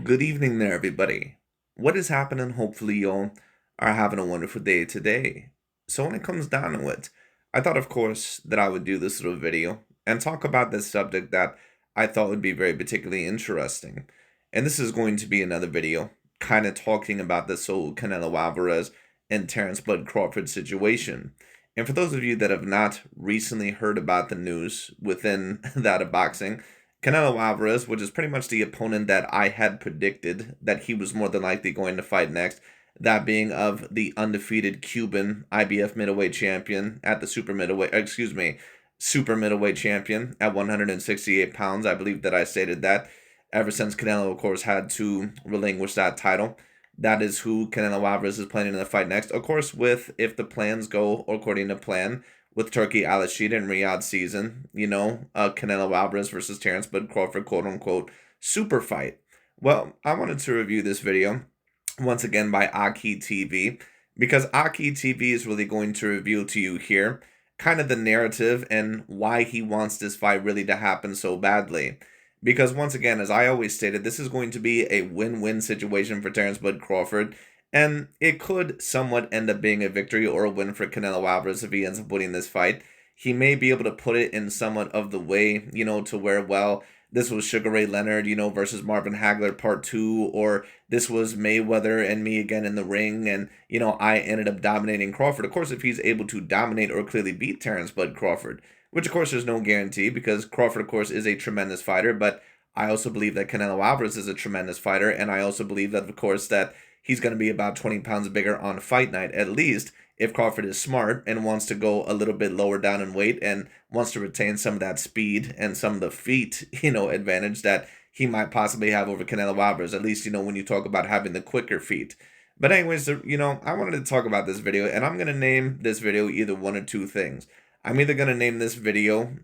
Good evening there, everybody. What is happening? Hopefully, y'all are having a wonderful day today. So, when it comes down to it, I thought, of course, that I would do this little video and talk about this subject that I thought would be very particularly interesting. And this is going to be another video kind of talking about this whole Canelo Alvarez and Terrence Bud Crawford situation. And for those of you that have not recently heard about the news within that of boxing, Canelo Alvarez, which is pretty much the opponent that I had predicted that he was more than likely going to fight next, that being of the undefeated Cuban IBF middleweight champion at the super middleweight champion at 168 pounds. I believe that I stated that ever since Canelo, of course, had to relinquish that title. That is who Canelo Alvarez is planning to fight next. Of course, with if the plans go according to plan, with Turkey Al-Ashid and Riyadh season, Canelo Alvarez versus Terrence Bud Crawford, quote unquote, super fight. Well, I wanted to review this video once again by AKHi TV because AKHi TV is really going to reveal to you here kind of the narrative and why he wants this fight really to happen so badly. Because once again, as I always stated, this is going to be a win-win situation for Terrence Bud Crawford. And it could somewhat end up being a victory or a win for Canelo Alvarez if he ends up winning this fight. He may be able to put it in somewhat of the way, to where, well, this was Sugar Ray Leonard, versus Marvin Hagler part two, or this was Mayweather and me again in the ring, and, I ended up dominating Crawford. Of course, if he's able to dominate or clearly beat Terrence Bud Crawford, which, of course, there's no guarantee because Crawford, of course, is a tremendous fighter, but I also believe that Canelo Alvarez is a tremendous fighter, and I also believe that, of course, that he's going to be about 20 pounds bigger on fight night, at least if Crawford is smart and wants to go a little bit lower down in weight and wants to retain some of that speed and some of the feet, advantage that he might possibly have over Canelo Alvarez, at least, when you talk about having the quicker feet. But anyways, I wanted to talk about this video, and I'm going to name this video either one or two things. I'm either going to name this video,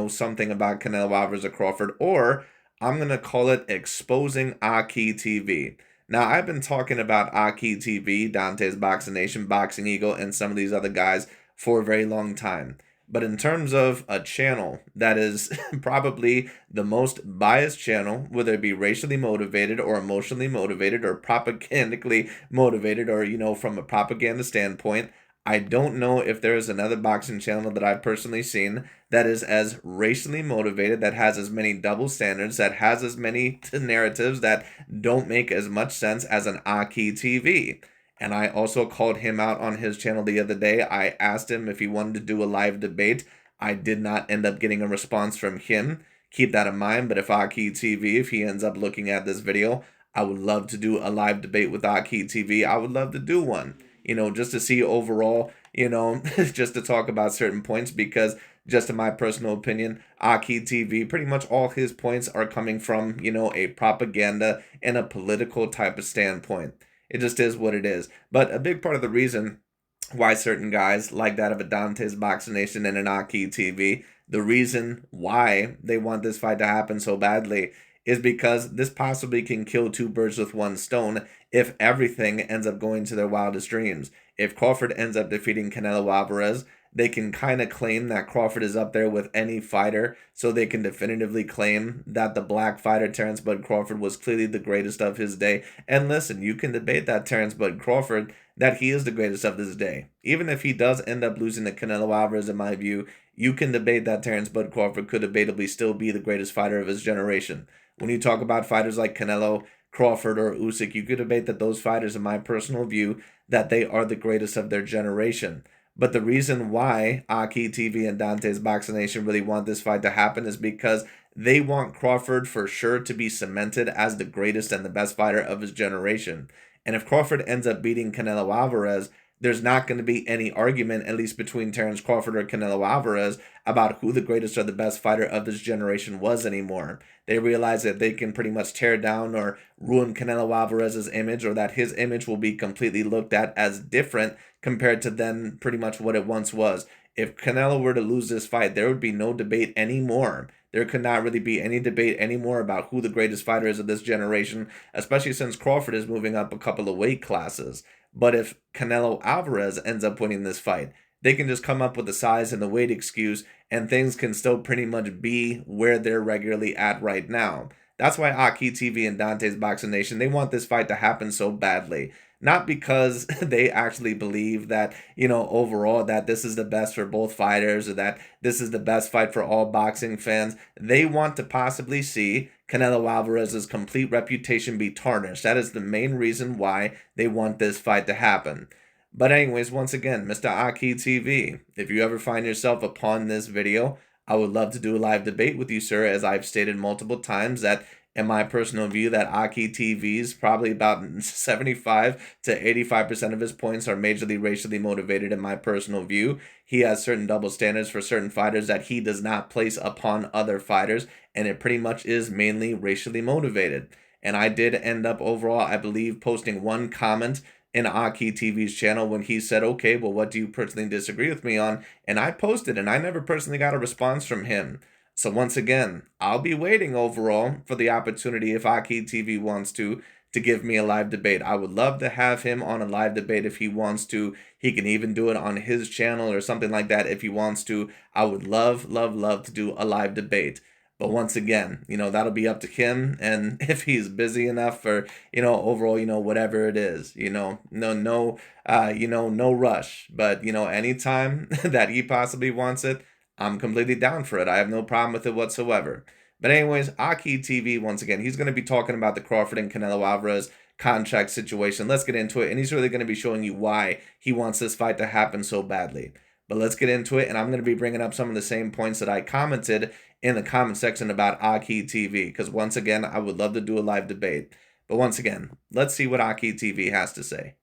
something about Canelo Alvarez or Crawford, or I'm going to call it Exposing AKHi TV. Now, I've been talking about AKHi TV, Dante's Boxing Nation, Boxing Eagle, and some of these other guys for a very long time. But in terms of a channel that is probably the most biased channel, whether it be racially motivated or emotionally motivated or propagandically motivated or, from a propaganda standpoint, I don't know if there is another boxing channel that I've personally seen that is as racially motivated, that has as many double standards, that has as many narratives that don't make as much sense as an AKHi TV. And I also called him out on his channel the other day. I asked him if he wanted to do a live debate. I did not end up getting a response from him. Keep that in mind. But if AKHi TV, if he ends up looking at this video, I would love to do a live debate with AKHi TV. I would love to do one, just to see overall, just to talk about certain points because just in my personal opinion, AKHi TV, pretty much all his points are coming from, a propaganda and a political type of standpoint. It just is what it is. But a big part of the reason why certain guys like that of a Dante's Boxing Nation and an AKHi TV, the reason why they want this fight to happen so badly is because this possibly can kill two birds with one stone if everything ends up going to their wildest dreams. If Crawford ends up defeating Canelo Alvarez, they can kind of claim that Crawford is up there with any fighter, so they can definitively claim that the black fighter Terrence Bud Crawford was clearly the greatest of his day. And listen, you can debate that Terrence Bud Crawford, that he is the greatest of his day. Even if he does end up losing to Canelo Alvarez, in my view, you can debate that Terrence Bud Crawford could debatably still be the greatest fighter of his generation. When you talk about fighters like Canelo, Crawford, or Usyk, you could debate that those fighters, in my personal view, that they are the greatest of their generation. But the reason why AKHi TV and Dante's Boxing Nation really want this fight to happen is because they want Crawford for sure to be cemented as the greatest and the best fighter of his generation. And if Crawford ends up beating Canelo Alvarez, there's not going to be any argument, at least between Terrence Crawford or Canelo Alvarez, about who the greatest or the best fighter of this generation was anymore. They realize that they can pretty much tear down or ruin Canelo Alvarez's image, or that his image will be completely looked at as different compared to then pretty much what it once was. If Canelo were to lose this fight, there would be no debate anymore. There could not really be any debate anymore about who the greatest fighter is of this generation, especially since Crawford is moving up a couple of weight classes. But if Canelo Alvarez ends up winning this fight, they can just come up with the size and the weight excuse, and things can still pretty much be where they're regularly at right now. That's why AKHi TV and Dante's Boxing Nation, they want this fight to happen so badly. Not because they actually believe that, overall that this is the best for both fighters or that this is the best fight for all boxing fans. They want to possibly see Canelo Alvarez's complete reputation be tarnished. That is the main reason why they want this fight to happen. But anyways, once again, Mr. AKHi TV, if you ever find yourself upon this video, I would love to do a live debate with you, sir, as I've stated multiple times that in my personal view that AKHi TV's probably about 75 to 85% of his points are majorly racially motivated in my personal view. He has certain double standards for certain fighters that he does not place upon other fighters, and it pretty much is mainly racially motivated. And I did end up overall, I believe, posting one comment in AKHi TV's channel when he said, okay, well, what do you personally disagree with me on? And I posted, and I never personally got a response from him. So once again, I'll be waiting overall for the opportunity if AKHi TV wants to give me a live debate. I would love to have him on a live debate if he wants to. He can even do it on his channel or something like that if he wants to. I would love, love, love to do a live debate. But once again, that'll be up to him. And if he's busy enough for, overall, whatever it is, no rush. But, anytime that he possibly wants it, I'm completely down for it. I have no problem with it whatsoever. But anyways, AKHi TV, once again, he's going to be talking about the Crawford and Canelo Alvarez contract situation. Let's get into it. And he's really going to be showing you why he wants this fight to happen so badly. But let's get into it. And I'm going to be bringing up some of the same points that I commented in the comment section about AKHi TV. Because once again, I would love to do a live debate. But once again, let's see what AKHi TV has to say.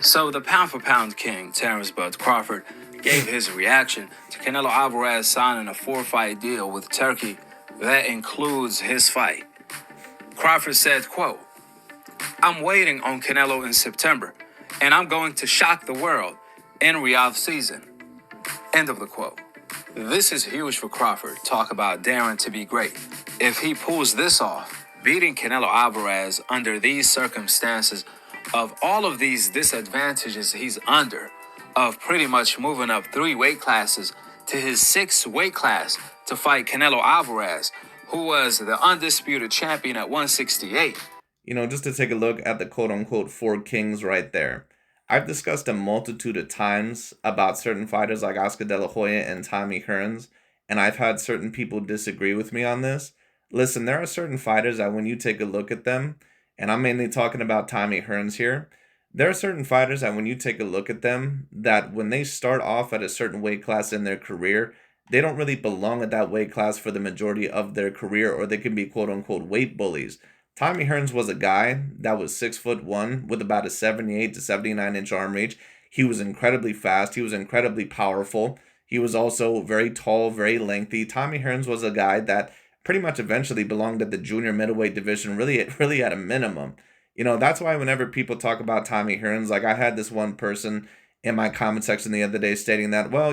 So the pound-for-pound king, Terrence Bud Crawford, gave his reaction to Canelo Alvarez signing a 4-fight deal with Turkey that includes his fight. Crawford said, quote, "I'm waiting on Canelo in September, and I'm going to shock the world in Riyadh season." End of the quote. This is huge for Crawford. Talk about daring to be great. If he pulls this off, beating Canelo Alvarez under these circumstances, of all of these disadvantages he's under, of pretty much moving up 3 weight classes to his 6th weight class to fight Canelo Alvarez, who was the undisputed champion at 168. Just to take a look at the quote-unquote 4 kings right there. I've discussed a multitude of times about certain fighters like Oscar De La Hoya and Tommy Hearns, and I've had certain people disagree with me on this. Listen, there are certain fighters that when you take a look at them, and I'm mainly talking about Tommy Hearns here, there are certain fighters that when you take a look at them, that when they start off at a certain weight class in their career, they don't really belong at that weight class for the majority of their career, or they can be quote-unquote weight bullies. Tommy Hearns was a guy that was 6'1" with about a 78 to 79 inch arm reach. He was incredibly fast. He was incredibly powerful. He was also very tall, very lengthy. Tommy Hearns was a guy that pretty much eventually belonged at the junior middleweight division, really at a minimum. That's why whenever people talk about Tommy Hearns, like I had this one person in my comment section the other day stating that, well,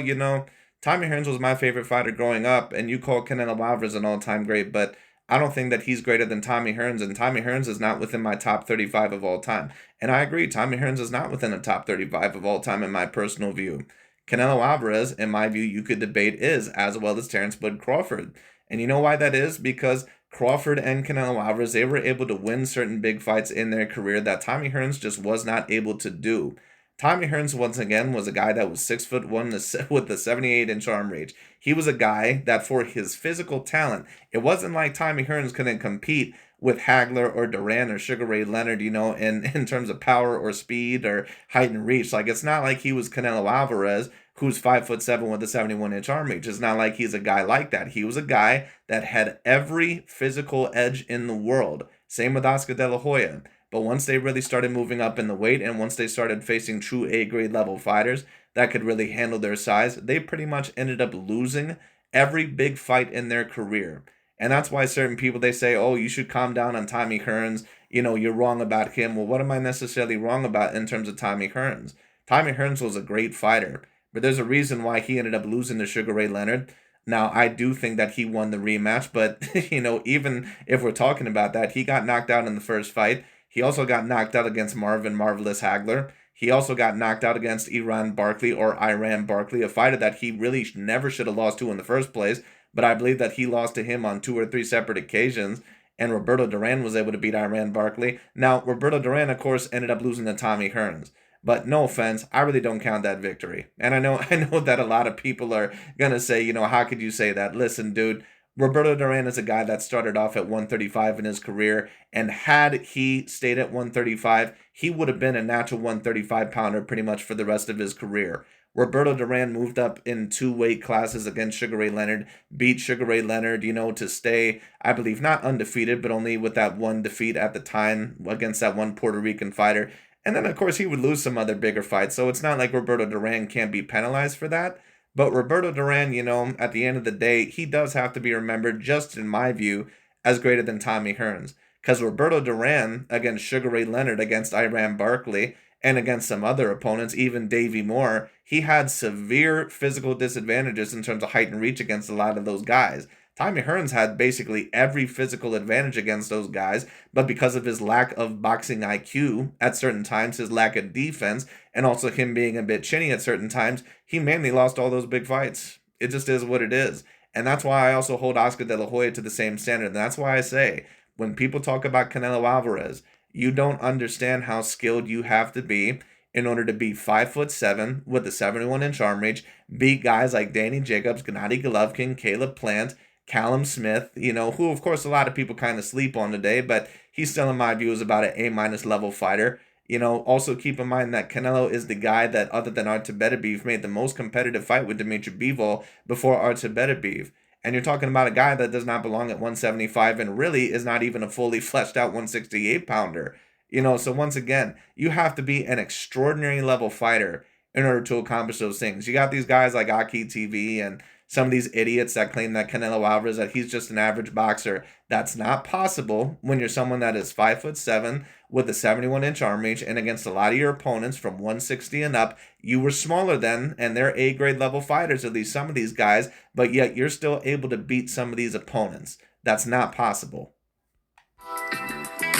Tommy Hearns was my favorite fighter growing up, and you call Canelo Alvarez an all-time great, but I don't think that he's greater than Tommy Hearns, and Tommy Hearns is not within my top 35 of all time. And I agree, Tommy Hearns is not within the top 35 of all time in my personal view. Canelo Alvarez, in my view, you could debate is, as well as Terrence Bud Crawford. And you know why that is? Because Crawford and Canelo Alvarez, they were able to win certain big fights in their career that Tommy Hearns just was not able to do. Tommy Hearns, once again, was a guy that was 6'1" with the 78 inch arm reach. He was a guy that for his physical talent, it wasn't like Tommy Hearns couldn't compete with Hagler or Duran or Sugar Ray Leonard, in terms of power or speed or height and reach. Like, it's not like he was Canelo Alvarez, who's 5'7" with a 71 inch arm reach. It's not like he's a guy like that. He was a guy that had every physical edge in the world. Same with Oscar De La Hoya. But once they really started moving up in the weight, and once they started facing true A-grade level fighters that could really handle their size, they pretty much ended up losing every big fight in their career. And that's why certain people, they say, oh, you should calm down on Tommy Hearns. You're wrong about him. Well, what am I necessarily wrong about in terms of Tommy Hearns? Tommy Hearns was a great fighter, but there's a reason why he ended up losing to Sugar Ray Leonard. Now, I do think that he won the rematch, but, even if we're talking about that, he got knocked out in the first fight. He also got knocked out against Marvin Marvelous Hagler. He also got knocked out against Iran Barkley, a fighter that he really never should have lost to in the first place. But I believe that he lost to him on 2 or 3 separate occasions. And Roberto Duran was able to beat Iran Barkley. Now, Roberto Duran, of course, ended up losing to Tommy Hearns. But no offense, I really don't count that victory. And I know that a lot of people are gonna say, how could you say that? Listen, dude, Roberto Duran is a guy that started off at 135 in his career, and had he stayed at 135, he would have been a natural 135 pounder pretty much for the rest of his career. Roberto Duran moved up in 2 weight classes against Sugar Ray Leonard, beat Sugar Ray Leonard, to stay, I believe, not undefeated, but only with that one defeat at the time against that one Puerto Rican fighter. And then, of course, he would lose some other bigger fights. So it's not like Roberto Duran can't be penalized for that. But Roberto Duran, at the end of the day, he does have to be remembered, just in my view, as greater than Tommy Hearns. Because Roberto Duran against Sugar Ray Leonard, against Iran Barkley, and against some other opponents, even Davey Moore, he had severe physical disadvantages in terms of height and reach against a lot of those guys. Tommy Hearns had basically every physical advantage against those guys, but because of his lack of boxing IQ at certain times, his lack of defense, and also him being a bit chinny at certain times, he mainly lost all those big fights. It just is what it is. And that's why I also hold Oscar De La Hoya to the same standard. And that's why I say, when people talk about Canelo Alvarez, you don't understand how skilled you have to be in order to be 5'7" with a 71-inch arm reach, beat guys like Danny Jacobs, Gennady Golovkin, Caleb Plant, Callum Smith, who of course a lot of people kind of sleep on today, but he's still in my view is about an A- level fighter. Also keep in mind that Canelo is the guy that, other than Artur made the most competitive fight with Dimitri Bivol before Artur. And you're talking about a guy that does not belong at 175 and really is not even a fully fleshed out 168 pounder. So once again, you have to be an extraordinary level fighter in order to accomplish those things. You got these guys like AKHi TV and some of these idiots that claim that Canelo Alvarez, that he's just an average boxer. That's not possible when you're someone that is 5'7" with a 71-inch arm reach, and against a lot of your opponents from 160 and up, you were smaller than, and they're A-grade level fighters, at least some of these guys, but yet you're still able to beat some of these opponents. That's not possible.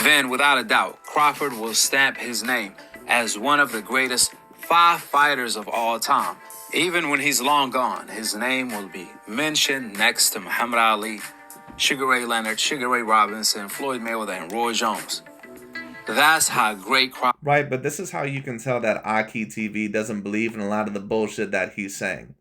Then, without a doubt, Crawford will stamp his name as one of the greatest 5 fighters of all time. Even when he's long gone, his name will be mentioned next to Muhammad Ali, Sugar Ray Leonard, Sugar Ray Robinson, Floyd Mayweather, and Roy Jones. That's how great Crawford... Right, but this is how you can tell that AKHi TV doesn't believe in a lot of the bullshit that he's saying.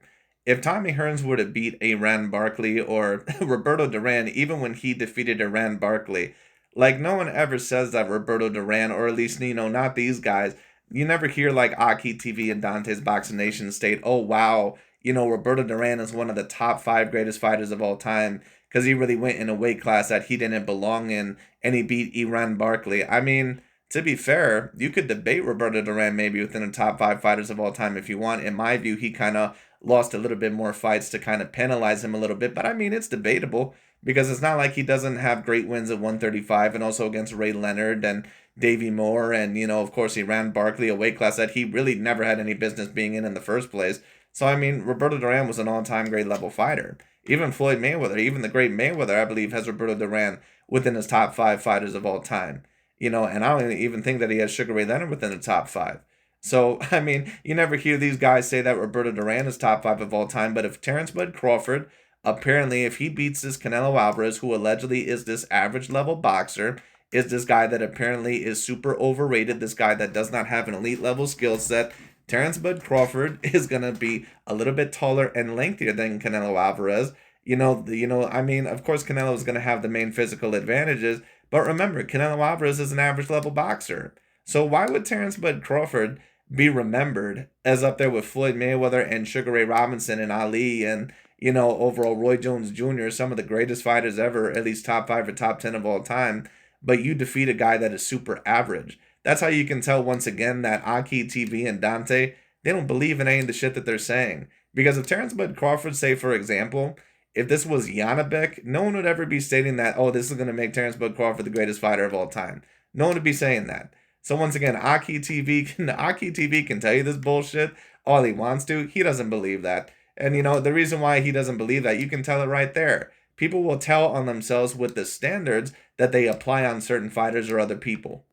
If Tommy Hearns were to beat Iran Barkley or Roberto Duran, even when he defeated Iran Barkley, like, no one ever says that Roberto Duran, or at least, not these guys, you never hear like AKHi TV and Dante's Boxing Nation state, oh wow, Roberto Duran is one of the top 5 greatest fighters of all time because he really went in a weight class that he didn't belong in and he beat Iran Barkley. I mean, to be fair, you could debate Roberto Duran maybe within the top 5 fighters of all time if you want. In my view, he kind of lost a little bit more fights to kind of penalize him a little bit, but I mean, it's debatable because it's not like he doesn't have great wins at 135 and also against Ray Leonard and Davey Moore and, of course, Iran Barkley, a weight class that he really never had any business being in the first place. So, I mean, Roberto Duran was an all-time great level fighter. Even Floyd Mayweather, even the great Mayweather, I believe, has Roberto Duran within his top 5 fighters of all time. And I don't even think that he has Sugar Ray Leonard within the top 5. So, I mean, you never hear these guys say that Roberto Duran is top 5 of all time, but if Terrence Bud Crawford, apparently, if he beats this Canelo Alvarez, who allegedly is this average level boxer, is this guy that apparently is super overrated, this guy that does not have an elite level skill set, Terrence Bud Crawford is going to be a little bit taller and lengthier than Canelo Alvarez. I mean, of course, Canelo is going to have the main physical advantages, but remember, Canelo Alvarez is an average level boxer. So why would Terrence Bud Crawford be remembered as up there with Floyd Mayweather and Sugar Ray Robinson and Ali and, overall Roy Jones Jr., some of the greatest fighters ever, at least top 5 or top 10 of all time, but you defeat a guy that is super average? That's how you can tell, once again, that AKHi TV and Dante, they don't believe in any of the shit that they're saying. Because if Terrence Bud Crawford, say, for example, if this was Janabek, no one would ever be stating that, oh, this is going to make Terrence Bud Crawford the greatest fighter of all time. No one would be saying that. So once again, AKHi TV can tell you this bullshit all he wants to. He doesn't believe that. And, the reason why he doesn't believe that, you can tell it right there. People will tell on themselves with the standards that they apply on certain fighters or other people.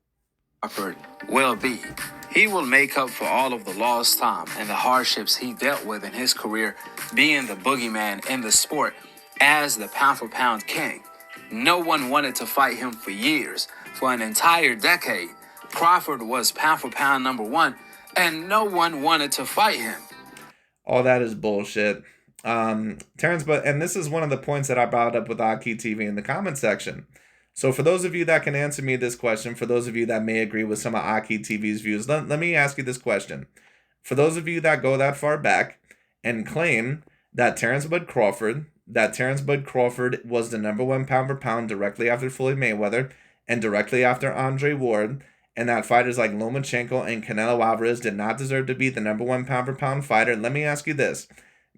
Crawford will be. He will make up for all of the lost time and the hardships he dealt with in his career, being the boogeyman in the sport as the pound-for-pound king. No one wanted to fight him for years. For an entire decade, Crawford was pound-for-pound number one, and no one wanted to fight him. All that is bullshit. Terrence, and this is one of the points that I brought up with AKHi TV in the comment section. So for those of you that can answer me this question, for those of you that may agree with some of AKHi TV's views, let me ask you this question. For those of you that go that far back and claim that Terrence Bud Crawford was the number one pound for pound directly after Floyd Mayweather and directly after Andre Ward, and that fighters like Lomachenko and Canelo Alvarez did not deserve to be the number one pound for pound fighter, let me ask you this.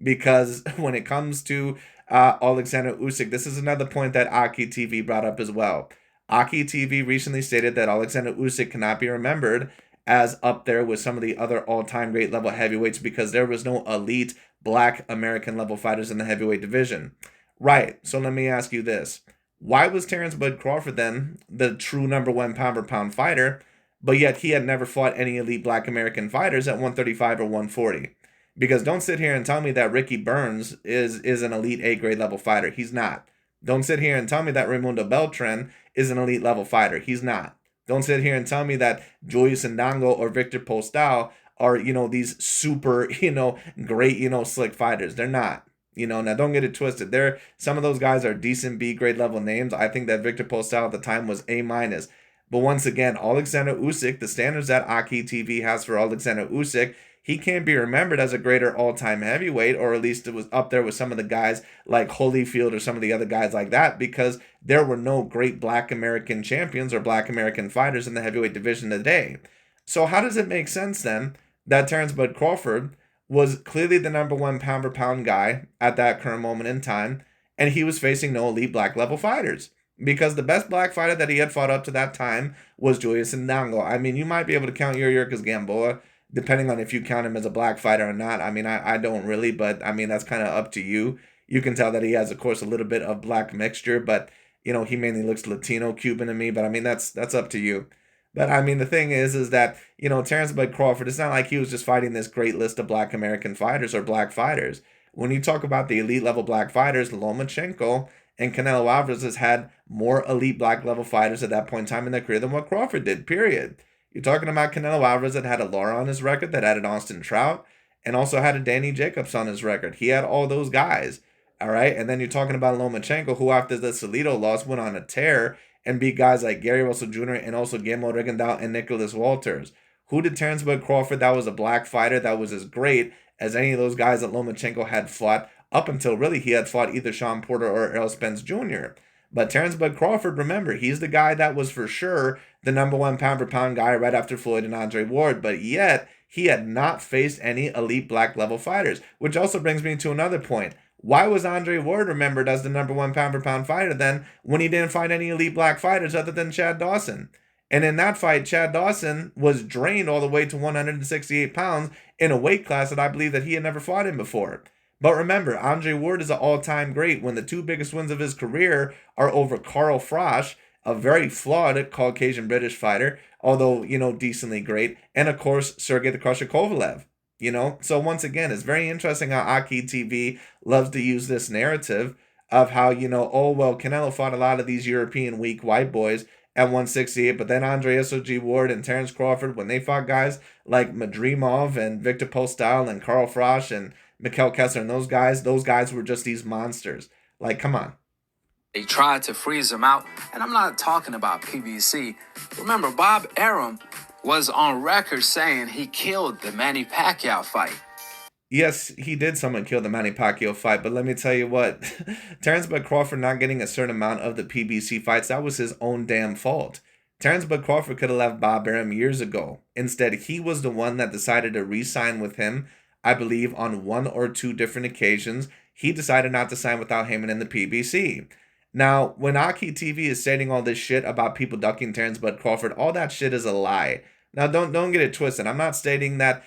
Because when it comes to Alexander Usyk, this is another point that AKHi TV brought up as well. AKHi TV recently stated that Alexander Usyk cannot be remembered as up there with some of the other all-time great level heavyweights because there was no elite black American level fighters in the heavyweight division. Right, so let me ask you this. Why was Terrence Bud Crawford then the true number one pound for pound fighter, but yet he had never fought any elite black American fighters at 135 or 140? Because don't sit here and tell me that Ricky Burns is an elite A-grade level fighter. He's not. Don't sit here and tell me that Raimundo Beltran is an elite level fighter. He's not. Don't sit here and tell me that Julius Ndango or Victor Postal are, these super, great, slick fighters. They're not. Now don't get it twisted. Some of those guys are decent B-grade level names. I think that Victor Postal at the time was A-. But once again, Alexander Usyk, the standards that AKHi TV has for Alexander Usyk, he can't be remembered as a greater all-time heavyweight, or at least it was up there with some of the guys like Holyfield or some of the other guys like that, because there were no great black American champions or black American fighters in the heavyweight division today. So how does it make sense then that Terrence Bud Crawford was clearly the number one pound for pound guy at that current moment in time, and he was facing no elite black level fighters? Because the best black fighter that he had fought up to that time was Julius Ndango. I mean, you might be able to count Yuriorkis Gamboa, depending on if you count him as a black fighter or not. I mean, I don't really, but I mean, that's kind of up to you. You can tell that he has, of course, a little bit of black mixture, but, he mainly looks Latino, Cuban to me, but I mean, that's up to you. But I mean, the thing is that, Terrence Bud Crawford, it's not like he was just fighting this great list of black American fighters or black fighters. When you talk about the elite level black fighters, Lomachenko and Canelo Alvarez has had more elite black level fighters at that point in time in their career than what Crawford did, period. You're talking about Canelo Alvarez that had a Lara on his record, that had an Austin Trout, and also had a Danny Jacobs on his record. He had all those guys, all right? And then you're talking about Lomachenko, who after the Salido loss went on a tear and beat guys like Gary Russell Jr. and also Guillermo Rigondeaux and Nicholas Walters. Who did Terrence Bud Crawford that was a black fighter that was as great as any of those guys that Lomachenko had fought up until really he had fought either Sean Porter or Errol Spence Jr.? But Terrence Bud Crawford, remember, he's the guy that was for sure the number one pound for pound guy right after Floyd and Andre Ward, but yet he had not faced any elite black level fighters, which also brings me to another point. Why was Andre Ward remembered as the number one pound for pound fighter then when he didn't fight any elite black fighters other than Chad Dawson? And in that fight, Chad Dawson was drained all the way to 168 pounds in a weight class that I believe that he had never fought in before. But remember, Andre Ward is an all-time great when the two biggest wins of his career are over Carl Froch, a very flawed Caucasian British fighter, although, decently great, and of course, Sergey the Crusher Kovalev. So once again, it's very interesting how AKHi TV loves to use this narrative of how, Canelo fought a lot of these European weak white boys at 168, but then Andre S.O.G. Ward and Terrence Crawford, when they fought guys like Madrimov and Victor Postal and Carl Froch and Mikhail Kessler and those guys were just these monsters. Like, come on. They tried to freeze him out, and I'm not talking about PBC. Remember, Bob Arum was on record saying he killed the Manny Pacquiao fight. Yes, he did someone kill the Manny Pacquiao fight, but let me tell you what, Terrence Bud Crawford not getting a certain amount of the PBC fights, that was his own damn fault. Terrence Bud Crawford could have left Bob Arum years ago. Instead, he was the one that decided to re-sign with him, I believe on one or two different occasions. He decided not to sign without Heyman in the PBC. Now, when AKHi TV is saying all this shit about people ducking Terrence Bud Crawford, all that shit is a lie. Now, don't get it twisted. I'm not stating that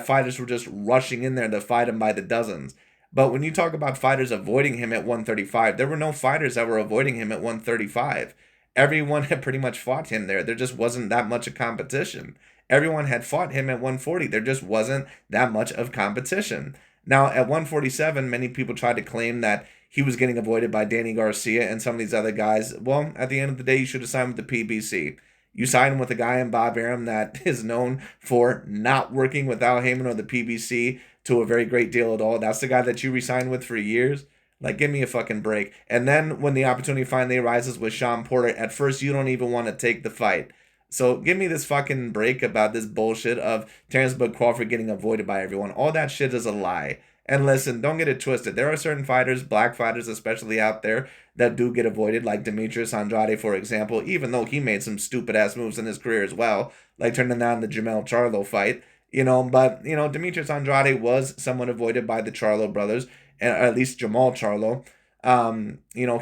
fighters were just rushing in there to fight him by the dozens. But when you talk about fighters avoiding him at 135, there were no fighters that were avoiding him at 135. Everyone had pretty much fought him there. There just wasn't that much of competition. everyone had fought him at 140. There just wasn't that much of competition. Now, at 147, many people tried to claim that he was getting avoided by Danny Garcia and some of these other guys. Well, at the end of the day, you should have signed with the PBC. You signed with a guy in Bob Arum that is known for not working with Al Heyman or the PBC to a very great deal at all. That's the guy that you re-signed with for years. Like, give me a fucking break. And then when the opportunity finally arises with Sean Porter, at first you don't even want to take the fight. So give me this fucking break about this bullshit of Terrence Bud Crawford getting avoided by everyone. All that shit is a lie. And listen, don't get it twisted. There are certain fighters, black fighters especially out there, that do get avoided, like Demetrius Andrade, for example, even though he made some stupid ass moves in his career as well, like turning down the Jamel Charlo fight. But Demetrius Andrade was somewhat avoided by the Charlo brothers, or at least Jamal Charlo.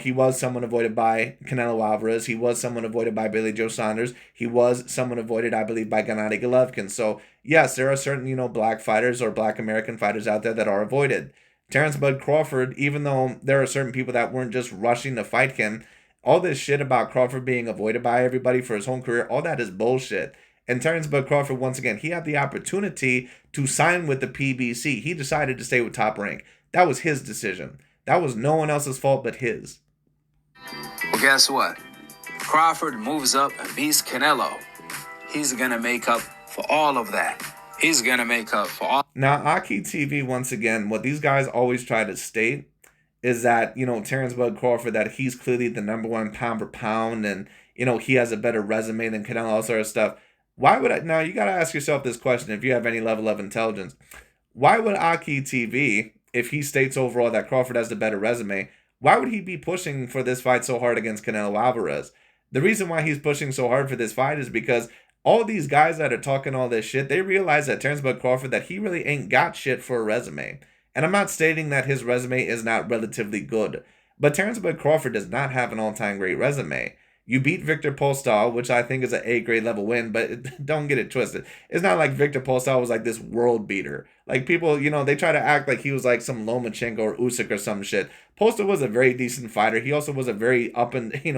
He was someone avoided by Canelo Alvarez. He was someone avoided by Billy Joe Saunders. He was someone avoided, I believe, by Gennady Golovkin. So, yes, there are certain, black fighters or black American fighters out there that are avoided. Terrence Bud Crawford, even though there are certain people that weren't just rushing to fight him, all this shit about Crawford being avoided by everybody for his whole career, all that is bullshit. And Terrence Bud Crawford, once again, he had the opportunity to sign with the PBC. He decided to stay with Top Rank. That was his decision. That was no one else's fault but his. Well, guess what? Crawford moves up and beats Canelo. He's going to make up for all of that. He's going to make up for all. Now, AKHi TV, once again, what these guys always try to state is that, Terrence Bud Crawford, that he's clearly the number one pound for pound and, he has a better resume than Canelo, all sort of stuff. Now, you got to ask yourself this question if you have any level of intelligence. Why would AKHi TV, if he states overall that Crawford has the better resume, why would he be pushing for this fight so hard against Canelo Alvarez? The reason why he's pushing so hard for this fight is because all these guys that are talking all this shit, they realize that Terrence Bud Crawford, that he really ain't got shit for a resume. And I'm not stating that his resume is not relatively good, but Terrence Bud Crawford does not have an all-time great resume. You beat Victor Postol, which I think is an A-grade level win, but don't get it twisted. It's not like Victor Postol was like this world beater. Like people, they try to act like he was like some Lomachenko or Usyk or some shit. Postol was a very decent fighter. He also was a very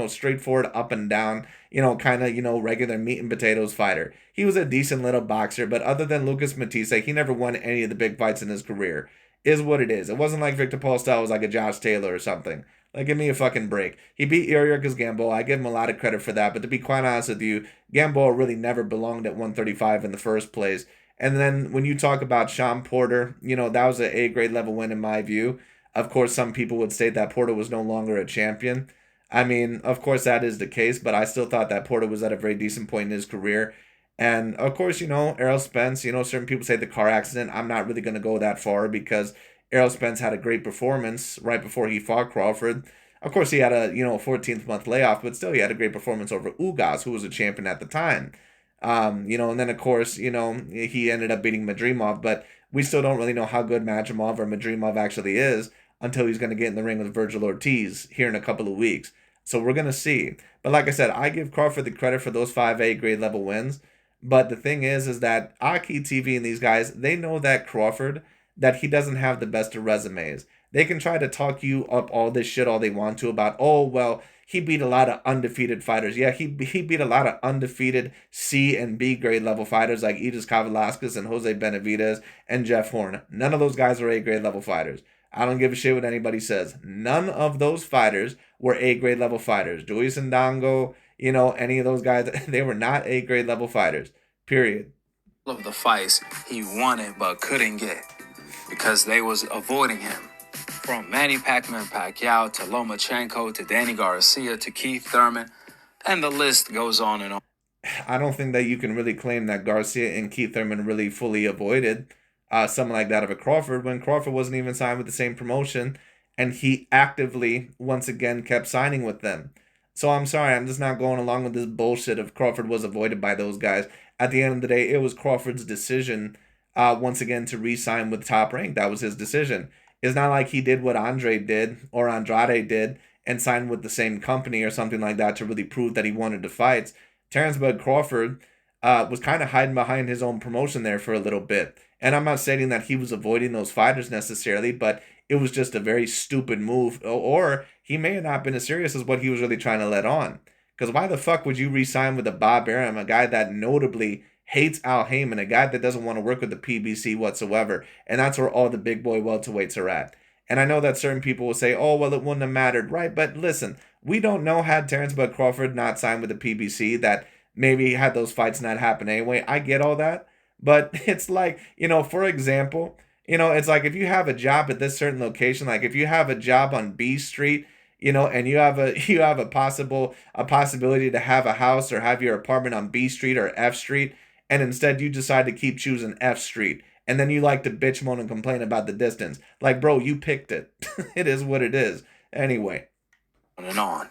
straightforward, up and down, regular meat and potatoes fighter. He was a decent little boxer, but other than Lucas Matisse, he never won any of the big fights in his career. Is what it is. It wasn't like Victor Postol was like a Josh Taylor or something. Like, give me a fucking break. He beat Yuriorkis Gamboa. I give him a lot of credit for that. But to be quite honest with you, Gamboa really never belonged at 135 in the first place. And then when you talk about Sean Porter, that was an A-grade level win in my view. Of course, some people would say that Porter was no longer a champion. I mean, of course that is the case, but I still thought that Porter was at a very decent point in his career. And of course, Errol Spence, certain people say the car accident. I'm not really going to go that far because Errol Spence had a great performance right before he fought Crawford. Of course, he had a 14th month layoff, but still he had a great performance over Ugas, who was a champion at the time. And then of course, he ended up beating Madrimov, but we still don't really know how good Madrimov or Madrimov actually is until he's going to get in the ring with Virgil Ortiz here in a couple of weeks. So we're going to see. But like I said, I give Crawford the credit for those 5A grade level wins. But the thing is that AKHi TV and these guys, they know that Crawford, that he doesn't have the best of resumes. They can try to talk you up all this shit all they want to about, oh, well, he beat a lot of undefeated fighters. Yeah, he beat a lot of undefeated C and B grade level fighters like Edis Kavalauskas and Jose Benavidez and Jeff Horn. None of those guys are A grade level fighters. I don't give a shit what anybody says. None of those fighters were A grade level fighters. Julius Ndango, any of those guys, they were not A grade level fighters. Period. Of the fights he wanted but couldn't get because they was avoiding him. From Manny Pacquiao to Lomachenko to Danny Garcia to Keith Thurman, and the list goes on and on. I don't think that you can really claim that Garcia and Keith Thurman really fully avoided something like that of a Crawford when Crawford wasn't even signed with the same promotion and he actively, once again, kept signing with them. So I'm sorry, I'm just not going along with this bullshit of Crawford was avoided by those guys. At the end of the day, it was Crawford's decision, once again, to re-sign with Top Rank. That was his decision. It's not like he did what Andre did or Andrade did and signed with the same company or something like that to really prove that he wanted to fight. Terrence Bud Crawford was kind of hiding behind his own promotion there for a little bit. And I'm not saying that he was avoiding those fighters necessarily, but it was just a very stupid move. Or he may have not been as serious as what he was really trying to let on. Because why the fuck would you re-sign with a Bob Arum, a guy that notably hates Al Heyman, a guy that doesn't want to work with the PBC whatsoever. And that's where all the big boy welterweights are at. And I know that certain people will say, oh, well, it wouldn't have mattered, right? But listen, we don't know, had Terrence Bud Crawford not signed with the PBC, that maybe had those fights not happen anyway. I get all that. But it's like, for example, it's like if you have a job at this certain location, like if you have a job on B Street, and you have a possibility to have a house or have your apartment on B Street or F Street, and instead you decide to keep choosing F Street, and then you like to bitch, moan, and complain about the distance. Like, bro, you picked it. It is what it is. Anyway. On and on.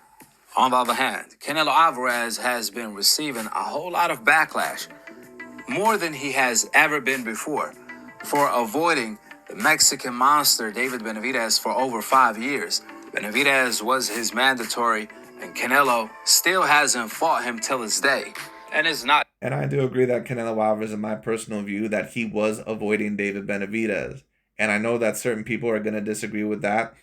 On the other hand, Canelo Alvarez has been receiving a whole lot of backlash, more than he has ever been before, for avoiding the Mexican monster David Benavidez for over 5 years. Benavidez was his mandatory, and Canelo still hasn't fought him till this day. And it's not. And I do agree that Canelo Alvarez, in my personal view, that he was avoiding David Benavidez. And I know that certain people are going to disagree with that.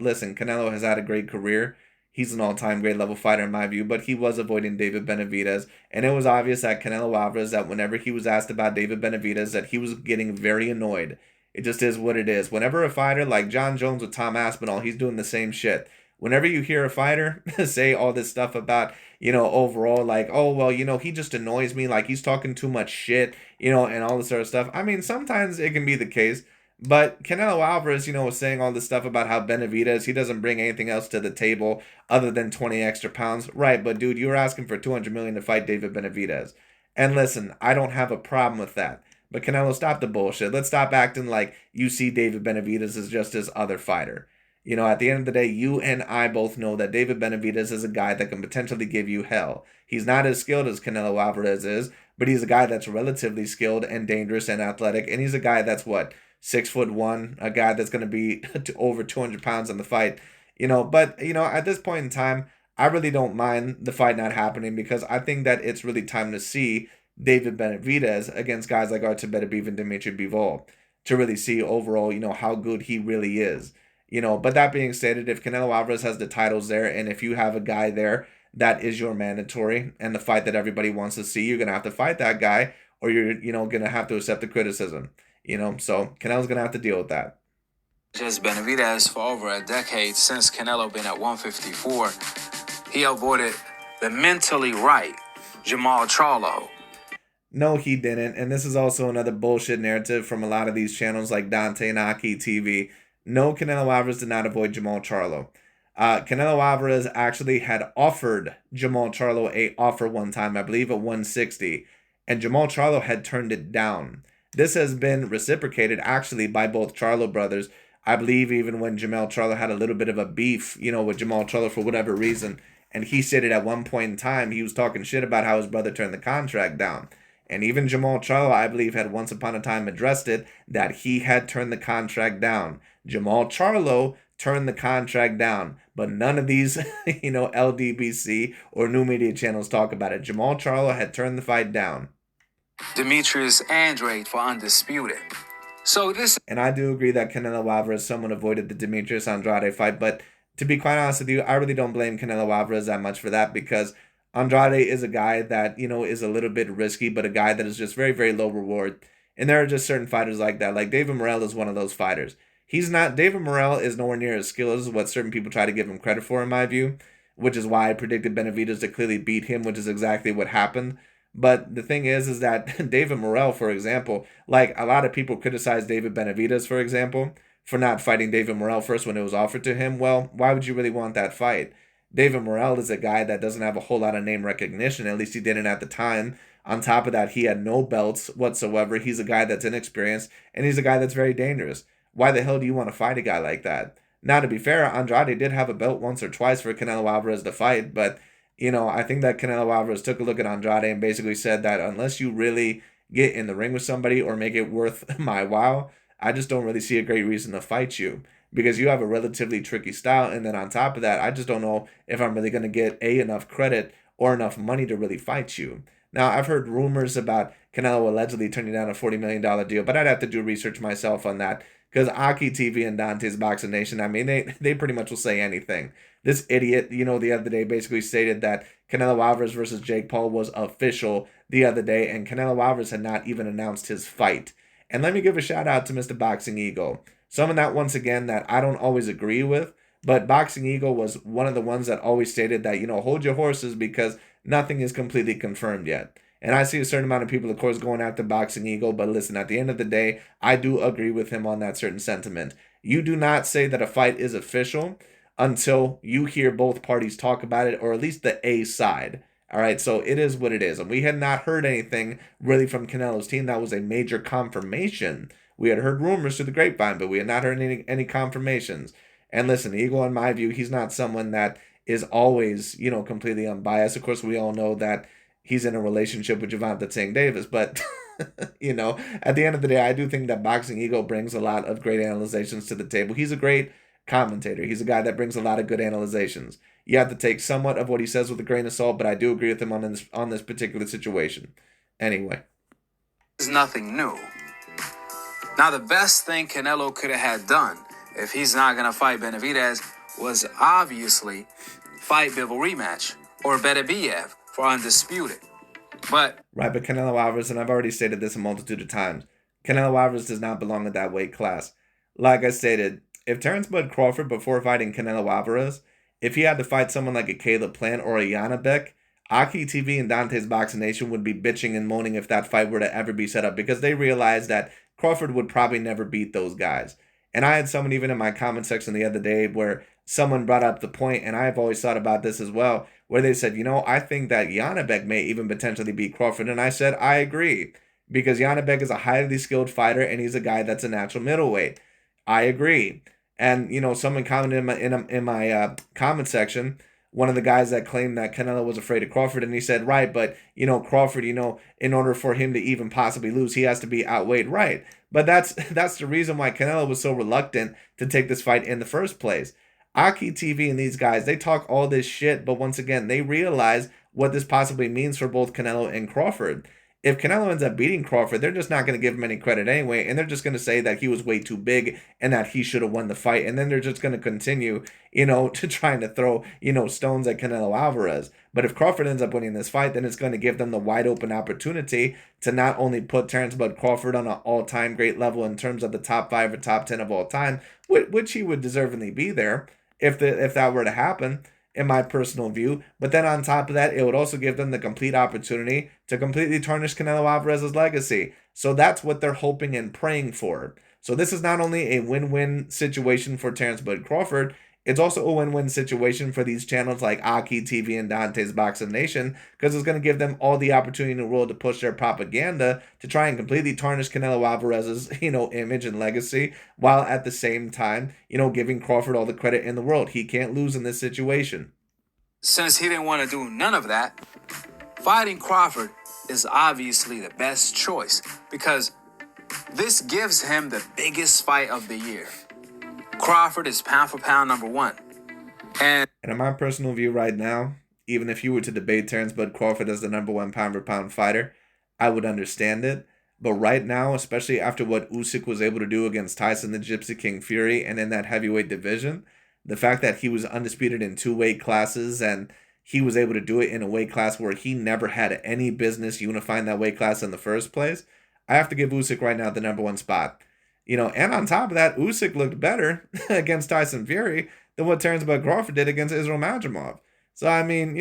Listen, Canelo has had a great career. He's an all-time great level fighter in my view, but he was avoiding David Benavidez. And it was obvious that Canelo Alvarez, that whenever he was asked about David Benavidez, that he was getting very annoyed. It just is what it is. Whenever a fighter like John Jones with Tom Aspinall, he's doing the same shit. Whenever you hear a fighter say all this stuff about, overall, like, oh, well, he just annoys me, like he's talking too much shit, and all this sort of stuff. I mean, sometimes it can be the case. But Canelo Alvarez, was saying all this stuff about how Benavidez, he doesn't bring anything else to the table other than 20 extra pounds. Right, but dude, you were asking for $200 million to fight David Benavidez. And listen, I don't have a problem with that. But Canelo, stop the bullshit. Let's stop acting like you see David Benavidez as just this other fighter. At the end of the day, you and I both know that David Benavidez is a guy that can potentially give you hell. He's not as skilled as Canelo Alvarez is, but he's a guy that's relatively skilled and dangerous and athletic. And he's a guy that's 6'1", a guy that's going to be over 200 pounds in the fight. But at this point in time, I really don't mind the fight not happening, because I think that it's really time to see David Benavidez against guys like Artur Beterbiev and Dimitri Bivol to really see overall, how good he really is. But that being stated, if Canelo Alvarez has the titles there, and if you have a guy there that is your mandatory and the fight that everybody wants to see, you're going to have to fight that guy, or you're, going to have to accept the criticism. So Canelo's going to have to deal with that. Just Benavidez for over a decade, since Canelo been at 154, he avoided the mentally right Jamal Charlo. No, he didn't. And this is also another bullshit narrative from a lot of these channels like Dante and AKHi TV. No, Canelo Alvarez did not avoid Jamal Charlo. Canelo Alvarez actually had offered Jamal Charlo a offer one time, I believe at 160, and Jamal Charlo had turned it down. This has been reciprocated actually by both Charlo brothers. I believe even when Jamal Charlo had a little bit of a beef, with Jamal Charlo for whatever reason, and he said it at one point in time, he was talking shit about how his brother turned the contract down. And even Jamal Charlo, I believe, had once upon a time addressed it, that he had turned the contract down. Jamal Charlo turned the contract down, but none of these, LDBC or new media channels talk about it. Jamal Charlo had turned the fight down. Demetrius Andrade for undisputed. So this... And I do agree that Canelo Alvarez somewhat avoided the Demetrius Andrade fight, but to be quite honest with you, I really don't blame Canelo Alvarez that much for that, because Andrade is a guy that, is a little bit risky, but a guy that is just very, very low reward. And there are just certain fighters like that. Like David Morrell is one of those fighters. David Morrell is nowhere near as skilled as what certain people try to give him credit for, in my view, which is why I predicted Benavidez to clearly beat him, which is exactly what happened. But the thing is that David Morrell, for example, like a lot of people criticize David Benavidez, for example, for not fighting David Morrell first when it was offered to him. Well, why would you really want that fight? David Morrell is a guy that doesn't have a whole lot of name recognition. At least he didn't at the time. On top of that, he had no belts whatsoever. He's a guy that's inexperienced, and he's a guy that's very dangerous. Why the hell do you want to fight a guy like that? Now, to be fair, Andrade did have a belt once or twice for Canelo Alvarez to fight, but, I think that Canelo Alvarez took a look at Andrade and basically said that unless you really get in the ring with somebody or make it worth my while, I just don't really see a great reason to fight you, because you have a relatively tricky style. And then on top of that, I just don't know if I'm really going to get enough credit or enough money to really fight you. Now, I've heard rumors about Canelo allegedly turning down a $40 million deal, but I'd have to do research myself on that because AKHi TV and Dante's Boxing Nation, I mean, they pretty much will say anything. This idiot, the other day basically stated that Canelo Alvarez versus Jake Paul was official the other day, and Canelo Alvarez had not even announced his fight. And let me give a shout out to Mr. Boxing Eagle. Someone that, once again, that I don't always agree with, but Boxing Eagle was one of the ones that always stated that, hold your horses because nothing is completely confirmed yet. And I see a certain amount of people, of course, going after Boxing Eagle, but listen, at the end of the day, I do agree with him on that certain sentiment. You do not say that a fight is official until you hear both parties talk about it, or at least the A side. All right, so it is what it is. And we had not heard anything really from Canelo's team that was a major confirmation. We had heard rumors through the grapevine, but we had not heard any confirmations. And listen, Eagle, in my view, he's not someone that is always, completely unbiased. Of course, we all know that he's in a relationship with Javante Tank Davis, but at the end of the day, I do think that Boxing Eagle brings a lot of great analyzations to the table. He's a great commentator. He's a guy that brings a lot of good analyzations. You have to take somewhat of what he says with a grain of salt, but I do agree with him on this particular situation. Anyway, is nothing new. Now, the best thing Canelo could have had done if he's not going to fight Benavidez was obviously fight Bivol rematch or Beterbiev for undisputed. But Canelo Alvarez, and I've already stated this a multitude of times, Canelo Alvarez does not belong in that weight class. Like I stated, if Terrence Bud Crawford, before fighting Canelo Alvarez, if he had to fight someone like a Caleb Plant or a Janabek, AKHi TV and Dante's Boxing Nation would be bitching and moaning if that fight were to ever be set up because they realized that Crawford would probably never beat those guys. And I had someone even in my comment section the other day where someone brought up the point, and I've always thought about this as well, where they said, I think that Janabek may even potentially beat Crawford. And I said, I agree, because Janabek is a highly skilled fighter, and he's a guy that's a natural middleweight. I agree. And, someone commented in my comment section, one of the guys that claimed that Canelo was afraid of Crawford, and he said, right, but, Crawford, in order for him to even possibly lose, he has to be outweighed, right? But that's the reason why Canelo was so reluctant to take this fight in the first place. AKHi TV and these guys, they talk all this shit, but once again, they realize what this possibly means for both Canelo and Crawford. If Canelo ends up beating Crawford, they're just not going to give him any credit anyway, and they're just going to say that he was way too big and that he should have won the fight, and then they're just going to continue, to trying to throw, stones at Canelo Alvarez. But if Crawford ends up winning this fight, then it's going to give them the wide open opportunity to not only put Terrence Bud Crawford on an all-time great level in terms of the top 5 or top 10 of all time, which he would deservingly be there if that were to happen, in my personal view. But then on top of that, it would also give them the complete opportunity to completely tarnish Canelo Alvarez's legacy. So that's what they're hoping and praying for. So this is not only a win-win situation for Terrence Bud Crawford, it's also a win-win situation for these channels like AKHi TV and Dante's Boxing Nation, because it's going to give them all the opportunity in the world to push their propaganda to try and completely tarnish Canelo Alvarez's, image and legacy, while at the same time, giving Crawford all the credit in the world. He can't lose in this situation. Since he didn't want to do none of that, fighting Crawford is obviously the best choice because this gives him the biggest fight of the year. Crawford is pound for pound number 1. And in my personal view right now, even if you were to debate Terrence Bud Crawford as the number 1 pound for pound fighter, I would understand it. But right now, especially after what Usyk was able to do against Tyson the Gypsy King Fury and in that heavyweight division, the fact that he was undisputed in 2 weight classes and he was able to do it in a weight class where he never had any business unifying that weight class in the first place, I have to give Usyk right now the number 1 spot. And on top of that, Usyk looked better against Tyson Fury than what Terrence Bud Crawford did against Israel Madrimov. So, I mean,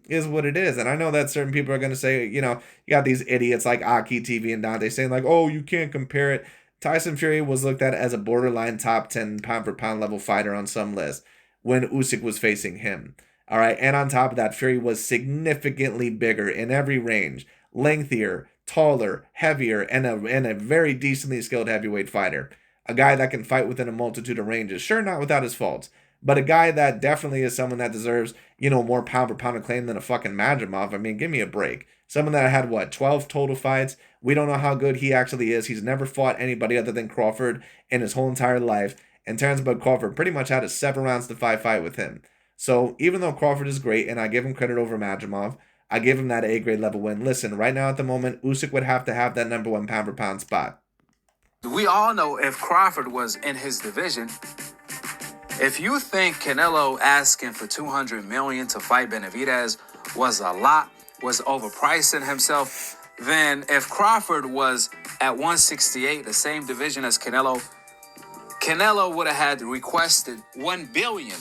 is what it is. And I know that certain people are going to say, you got these idiots like AKHi TV and Dante saying like, oh, you can't compare it. Tyson Fury was looked at as a borderline top 10 pound for pound level fighter on some list when Usyk was facing him. All right. And on top of that, Fury was significantly bigger in every range, lengthier, taller, heavier, and a very decently skilled heavyweight fighter. A guy that can fight within a multitude of ranges. Sure, not without his faults, but a guy that definitely is someone that deserves, more pound for pound acclaim than a fucking Madrimov. I mean, give me a break. Someone that had, 12 total fights. We don't know how good he actually is. He's never fought anybody other than Crawford in his whole entire life. And Terrence Bud Crawford pretty much had a 7 rounds to 5 fight with him. So even though Crawford is great, and I give him credit over Madrimov, I give him that A grade level win. Listen, right now at the moment, Usyk would have to have that number one pound for pound spot. We all know if Crawford was in his division, if you think Canelo asking for $200 million to fight Benavidez was a lot, was overpricing himself, then if Crawford was at 168, the same division as Canelo, Canelo would have had requested $1 billion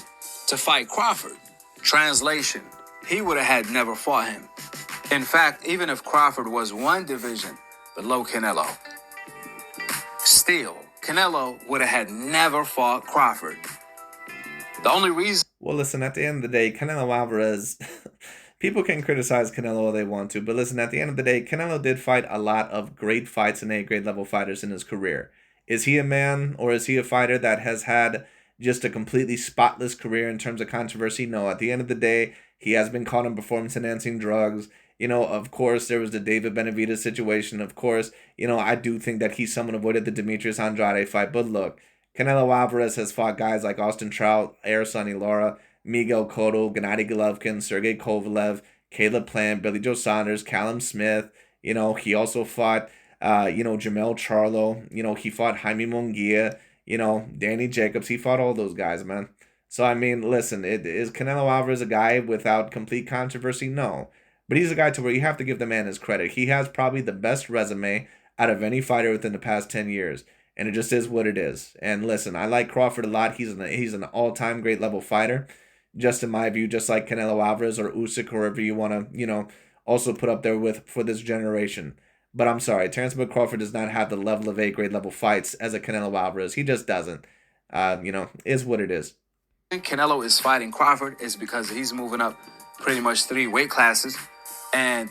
to fight Crawford. Translation, he would have had never fought him. In fact, even if Crawford was one division below Canelo, still, Canelo would have had never fought Crawford. The only reason... Well, listen, at the end of the day, Canelo Alvarez, people can criticize Canelo all they want to, but listen, at the end of the day, Canelo did fight a lot of great fights and A-grade level fighters in his career. Is he a man, or is he a fighter that has had just a completely spotless career in terms of controversy? No, at the end of the day, he has been caught on performance-enhancing drugs. You know, of course, there was the David Benavidez situation. Of course, you know, I do think that he someone avoided the Demetrius Andrade fight. But look, Canelo Alvarez has fought guys like Austin Trout, Sonny Lara, Miguel Cotto, Gennady Golovkin, Sergey Kovalev, Caleb Plant, Billy Joe Saunders, Callum Smith. You know, he also fought, Jamel Charlo. You know, he fought Jaime Munguia. You know, Danny Jacobs. He fought all those guys, man. So, I mean, listen, is Canelo Alvarez a guy without complete controversy? No. But he's a guy to where you have to give the man his credit. He has probably the best resume out of any fighter within the past 10 years. And it just is what it is. And listen, I like Crawford a lot. He's an all-time great level fighter, just in my view, just like Canelo Alvarez or Usyk, or whoever you want to, also put up there with for this generation. But I'm sorry, Terence Crawford does not have the level of A-grade level fights as a Canelo Alvarez. He just doesn't. Is what it is. Canelo is fighting Crawford is because he's moving up pretty much 3 weight classes. And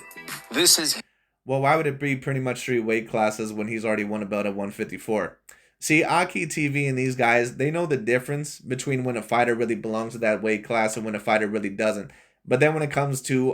this is... Well, why would it be pretty much 3 weight classes when he's already won a belt at 154? See, AKHi TV and these guys, they know the difference between when a fighter really belongs to that weight class and when a fighter really doesn't. But then when it comes to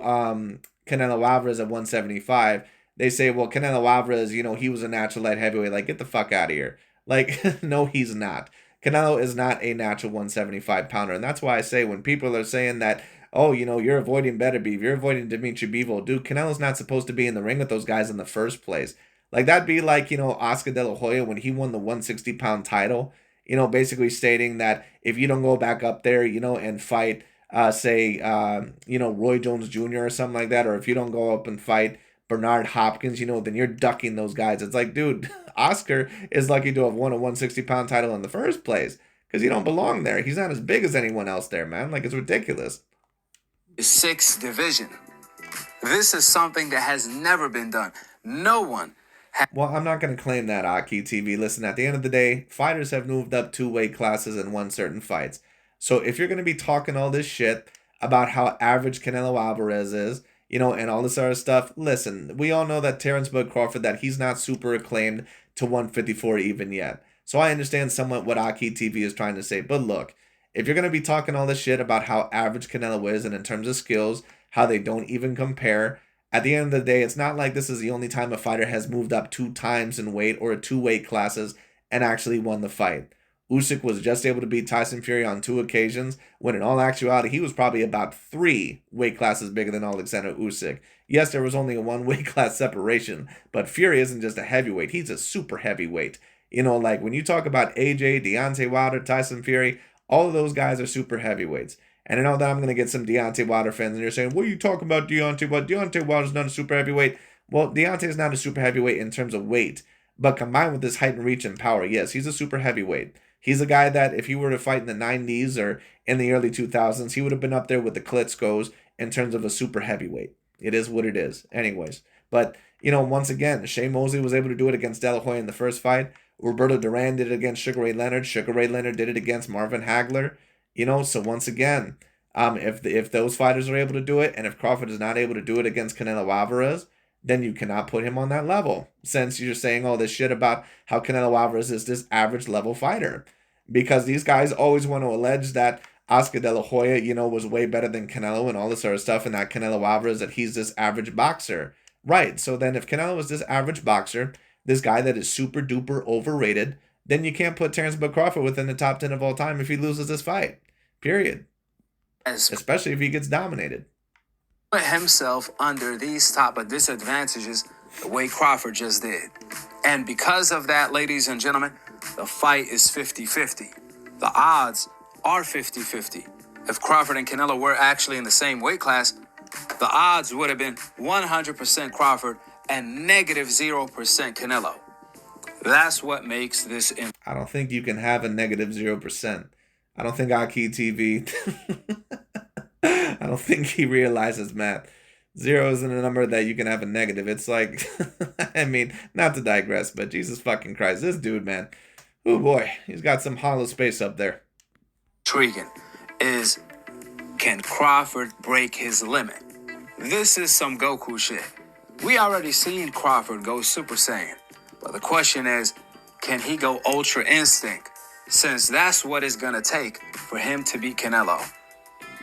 Canelo Alvarez at 175, they say, well, Canelo Alvarez, he was a natural light heavyweight. Like, get the fuck out of here. Like, no, he's not. Canelo is not a natural 175 pounder. And that's why I say when people are saying that, oh, you're avoiding Better Beef, you're avoiding Dimitri Bivol. Dude, Canelo's not supposed to be in the ring with those guys in the first place. Like, that'd be like, Oscar De La Hoya when he won the 160-pound title, basically stating that if you don't go back up there, and fight, Roy Jones Jr. or something like that, or if you don't go up and fight Bernard Hopkins, then you're ducking those guys. It's like, dude, Oscar is lucky to have won a 160-pound title in the first place because he don't belong there. He's not as big as anyone else there, man. Like, it's ridiculous. 6th division. This is something that has never been done. No one. Well, I'm not going to claim that, AKHi TV. Listen, at the end of the day, fighters have moved up 2 weight classes and won certain fights. So if you're going to be talking all this shit about how average Canelo Alvarez is, and all this other stuff, listen, we all know that Terence Bud Crawford, that he's not super acclaimed to 154 even yet. So I understand somewhat what AKHi TV is trying to say. But look, if you're going to be talking all this shit about how average Canelo is and in terms of skills, how they don't even compare, at the end of the day, it's not like this is the only time a fighter has moved up 2 times in weight or 2 weight classes and actually won the fight. Usyk was just able to beat Tyson Fury on 2 occasions, when in all actuality, he was probably about 3 weight classes bigger than Alexander Usyk. Yes, there was only a 1 weight class separation, but Fury isn't just a heavyweight, he's a super heavyweight. Like when you talk about AJ, Deontay Wilder, Tyson Fury, all of those guys are super heavyweights. And I know that I'm going to get some Deontay Wilder fans, and you're saying, what are you talking about, Deontay? Well, Deontay Wilder's not a super heavyweight. Well, Deontay is not a super heavyweight in terms of weight, but combined with his height and reach and power, yes, he's a super heavyweight. He's a guy that if he were to fight in the 90s or in the early 2000s, he would have been up there with the Klitschko's in terms of a super heavyweight. It is what it is. Anyways, but, once again, Shane Mosley was able to do it against De La Hoya in the first fight. Roberto Duran did it against Sugar Ray Leonard. Sugar Ray Leonard did it against Marvin Hagler. So once again, if those fighters are able to do it, and if Crawford is not able to do it against Canelo Alvarez, then you cannot put him on that level, since you're saying all this shit about how Canelo Alvarez is this average level fighter. Because these guys always want to allege that Oscar De La Hoya, was way better than Canelo and all this sort of stuff, and that Canelo Alvarez, that he's this average boxer. Right, so then if Canelo is this average boxer, this guy that is super duper overrated, then you can't put Terence Crawford within the top 10 of all time if he loses this fight. Period. Especially if he gets dominated. put himself under these type of disadvantages the way Crawford just did. And because of that, ladies and gentlemen, the fight is 50-50. The odds are 50-50. If Crawford and Canelo were actually in the same weight class, the odds would have been 100% Crawford and negative 0% Canelo. That's what makes this. I don't think you can have a negative 0%. I don't think AKHi TV. I don't think he realizes math. 0 isn't a number that you can have a negative. It's like, I mean, not to digress, but Jesus fucking Christ, this dude, man. Oh boy, he's got some hollow space up there. Intriguing is, can Crawford break his limit? This is some Goku shit. We already seen Crawford go Super Saiyan, but the question is, can he go Ultra Instinct? Since that's what it's gonna take for him to beat Canelo.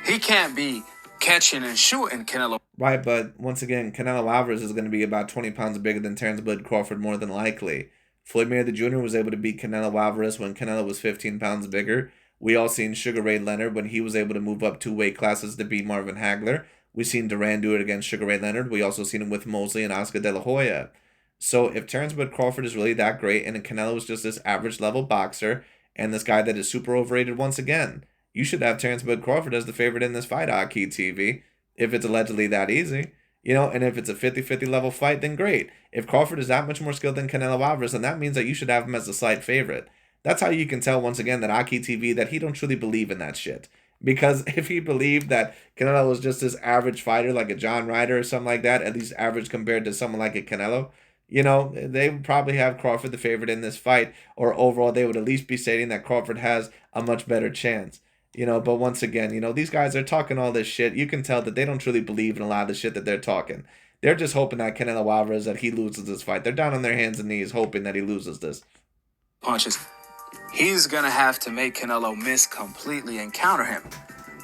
He can't be catching and shooting Canelo. Right, but once again, Canelo Alvarez is going to be about 20 pounds bigger than Terrence Bud Crawford more than likely. Floyd Mayweather Jr. was able to beat Canelo Alvarez when Canelo was 15 pounds bigger. We all seen Sugar Ray Leonard when he was able to move up 2 weight classes to beat Marvin Hagler. We seen Duran do it against Sugar Ray Leonard. We also seen him with Mosley and Oscar De La Hoya. So if Terrence Bud Crawford is really that great and Canelo is just this average level boxer and this guy that is super overrated once again, you should have Terrence Bud Crawford as the favorite in this fight, AKHi TV, if it's allegedly that easy. You know, and if it's a 50-50 level fight, then great. If Crawford is that much more skilled than Canelo Alvarez, then that means that you should have him as a slight favorite. That's how you can tell, once again, that AKHi TV, that he don't truly believe in that shit. Because if he believed that Canelo was just this average fighter, like a John Ryder or something like that, at least average compared to someone like a Canelo, you know, they would probably have Crawford the favorite in this fight, or overall they would at least be stating that Crawford has a much better chance. You know, but once again, you know, these guys are talking all this shit. You can tell that they don't truly believe in a lot of the shit that they're talking. They're just hoping that Canelo Alvarez, that he loses this fight. They're down on their hands and knees hoping that he loses this. Punches. He's going to have to make Canelo miss completely and counter him,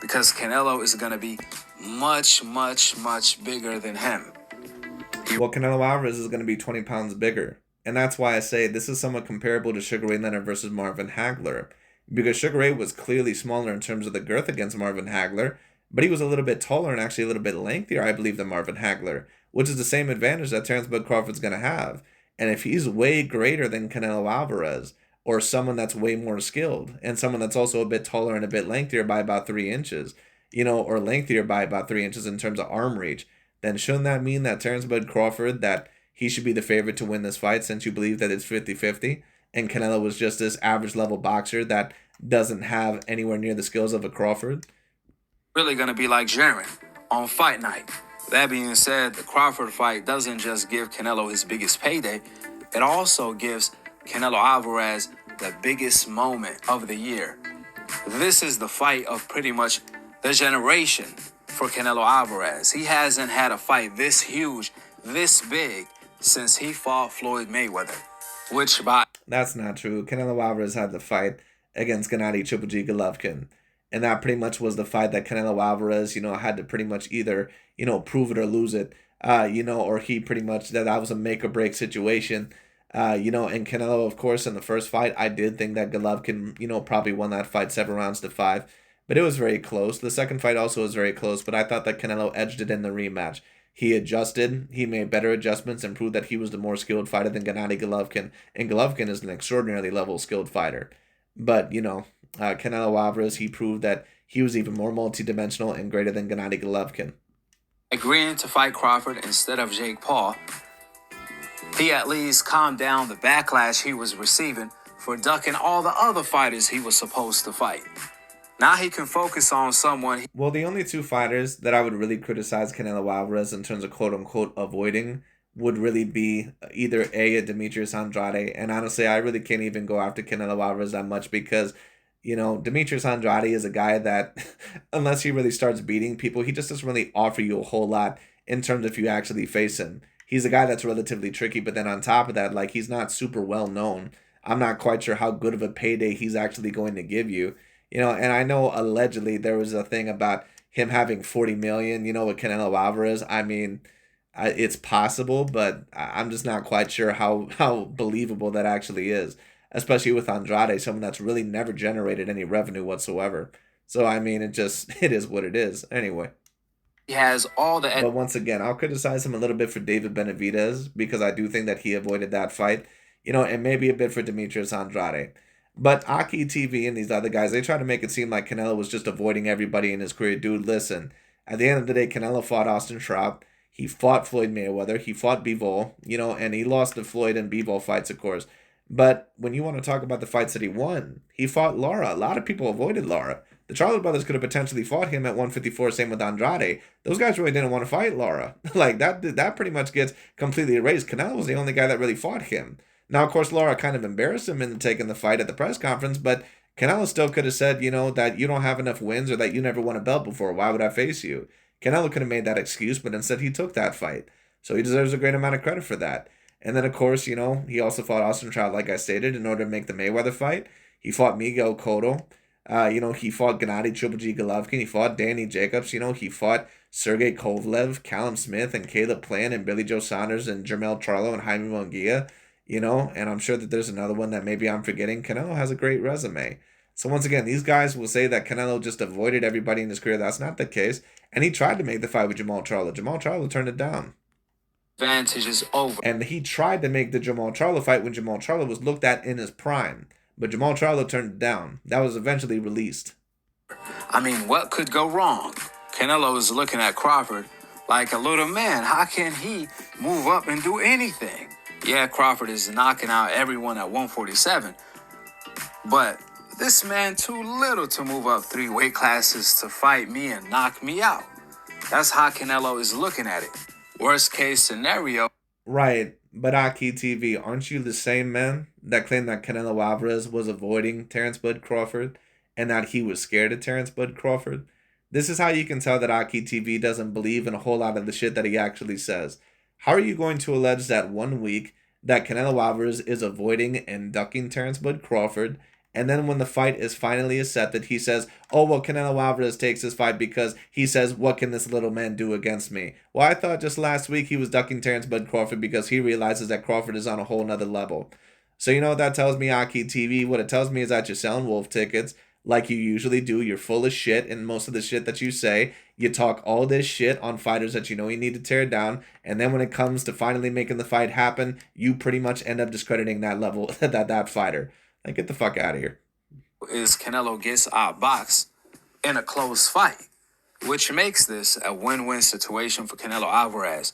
because Canelo is going to be much, much, much bigger than him. Well, Canelo Alvarez is going to be 20 pounds bigger. And that's why I say this is somewhat comparable to Sugar Ray Leonard versus Marvin Hagler. Because Sugar Ray was clearly smaller in terms of the girth against Marvin Hagler, but he was a little bit taller and actually a little bit lengthier, I believe, than Marvin Hagler, which is the same advantage that Terrence Bud Crawford's going to have. And if he's way greater than Canelo Alvarez, or someone that's way more skilled, and someone that's also a bit taller and a bit lengthier by about 3 inches, you know, or lengthier by about 3 inches in terms of arm reach, then shouldn't that mean that Terrence Bud Crawford, that he should be the favorite to win this fight, since you believe that it's 50-50, and Canelo was just this average level boxer that doesn't have anywhere near the skills of a Crawford? Really going to be like Jaron on fight night. That being said, the Crawford fight doesn't just give Canelo his biggest payday, it also gives Canelo Alvarez the biggest moment of the year. This is the fight of pretty much the generation for Canelo Alvarez. He hasn't had a fight this huge, this big, since he fought Floyd Mayweather, which by... That's not true. Canelo Alvarez had the fight against Gennady Triple G Golovkin. And that pretty much was the fight that Canelo Alvarez, you know, had to pretty much either, you know, prove it or lose it, you know, or he pretty much, that was a make or break situation. You know, and Canelo, of course, in the first fight, I did think that Golovkin, you know, probably won that fight 7-5, but it was very close. The second fight also was very close, but I thought that Canelo edged it in the rematch. He adjusted, he made better adjustments and proved that he was the more skilled fighter than Gennady Golovkin, and Golovkin is an extraordinarily level skilled fighter. But, you know, Canelo Alvarez, he proved that he was even more multidimensional and greater than Gennady Golovkin. Agreeing to fight Crawford instead of Jake Paul, he at least calmed down the backlash he was receiving for ducking all the other fighters he was supposed to fight. Now he can focus on someone. Well, the only 2 fighters that I would really criticize Canelo Alvarez in terms of quote-unquote avoiding would really be either a Demetrius Andrade, and honestly, I really can't even go after Canelo Alvarez that much because, you know, Demetrius Andrade is a guy that, unless he really starts beating people, he just doesn't really offer you a whole lot in terms of if you actually face him. He's a guy that's relatively tricky, but then on top of that, like, he's not super well known. I'm not quite sure how good of a payday he's actually going to give you. You know, and I know allegedly there was a thing about him having 40 million, you know, with Canelo Alvarez. I mean, it's possible, but I'm just not quite sure how believable that actually is, especially with Andrade, someone that's really never generated any revenue whatsoever. So, I mean, it is what it is. Anyway. He has all the But once again, I'll criticize him a little bit for David Benavidez because I do think that he avoided that fight, and maybe a bit for Demetrius Andrade. But AKHi TV and these other guys, they try to make it seem like Canelo was just avoiding everybody in his career. Dude, listen, at the end of the day, Canelo fought Austin Trout. He fought Floyd Mayweather. He fought Bivol, and he lost the Floyd and Bivol fights, of course. But when you want to talk about the fights that he won, he fought Lara. A lot of people avoided Lara. The Charlo brothers could have potentially fought him at 154, same with Andrade. Those guys really didn't want to fight Lara. Like, that pretty much gets completely erased. Canelo was the only guy that really fought him. Now, of course, Lara kind of embarrassed him into taking the fight at the press conference, but Canelo still could have said, that you don't have enough wins or that you never won a belt before. Why would I face you? Canelo could have made that excuse, but instead he took that fight. So he deserves a great amount of credit for that. And then, of course, he also fought Austin Trout, like I stated, in order to make the Mayweather fight. He fought Miguel Cotto. He fought Gennady Triple G Golovkin. He fought Danny Jacobs. He fought Sergey Kovalev, Callum Smith, and Caleb Plant, and Billy Joe Saunders, and Jermell Charlo, and Jaime Munguia. And I'm sure that there's another one that maybe I'm forgetting. Canelo has a great resume. So once again, these guys will say that Canelo just avoided everybody in his career. That's not the case. And he tried to make the fight with Jermall Charlo. Jermall Charlo turned it down. advantage is over. And he tried to make the Jermall Charlo fight when Jermall Charlo was looked at in his prime. But Jermall Charlo turned it down. That was eventually released. I mean, what could go wrong? Canelo is looking at Crawford like a little man. How can he move up and do anything? Yeah, Crawford is knocking out everyone at 147, but this man too little to move up 3 weight classes to fight me and knock me out. That's how Canelo is looking at it. Worst case scenario. Right, but AKHi TV, aren't you the same man that claimed that Canelo Alvarez was avoiding Terrence Bud Crawford and that he was scared of Terrence Bud Crawford? This is how you can tell that AKHi TV doesn't believe in a whole lot of the shit that he actually says. How are you going to allege that 1 week that Canelo Alvarez is avoiding and ducking Terrence Bud Crawford, and then when the fight is finally accepted, he says, oh, well, Canelo Alvarez takes this fight because he says, what can this little man do against me? Well, I thought just last week he was ducking Terrence Bud Crawford because he realizes that Crawford is on a whole nother level. So you know what that tells me, AKHi TV? What it tells me is that you're selling wolf tickets like you usually do. You're full of shit, and most of the shit that you say, you talk all this shit on fighters that you know you need to tear down, and then when it comes to finally making the fight happen, you pretty much end up discrediting that level, that fighter. Like, get the fuck out of here. Is Canelo gets outboxed in a close fight, which makes this a win-win situation for Canelo Alvarez,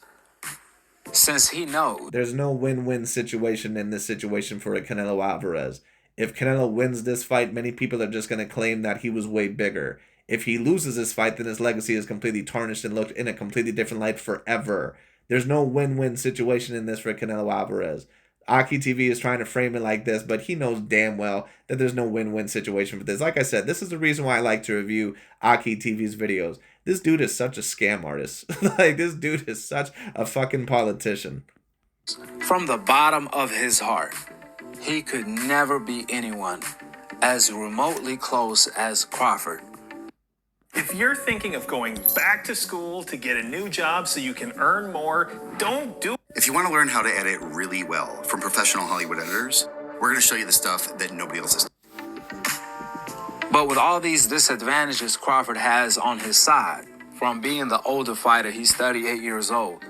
since he knows there's no win-win situation in this situation for Canelo Alvarez. If Canelo wins this fight, many people are just going to claim that he was way bigger. If he loses this fight, then his legacy is completely tarnished and looked in a completely different light forever. There's no win-win situation in this for Canelo Alvarez. AKHi TV is trying to frame it like this, but he knows damn well that there's no win-win situation for this. Like I said, this is the reason why I like to review AKHi TV's videos. This dude is such a scam artist. Like, this dude is such a fucking politician. from the bottom of his heart, he could never be anyone as remotely close as Crawford. If you're thinking of going back to school to get a new job so you can earn more, don't do it. If you want to learn how to edit really well from professional Hollywood editors, we're going to show you the stuff that nobody else has. But with all these disadvantages Crawford has on his side, from being the older fighter, he's 38 years old.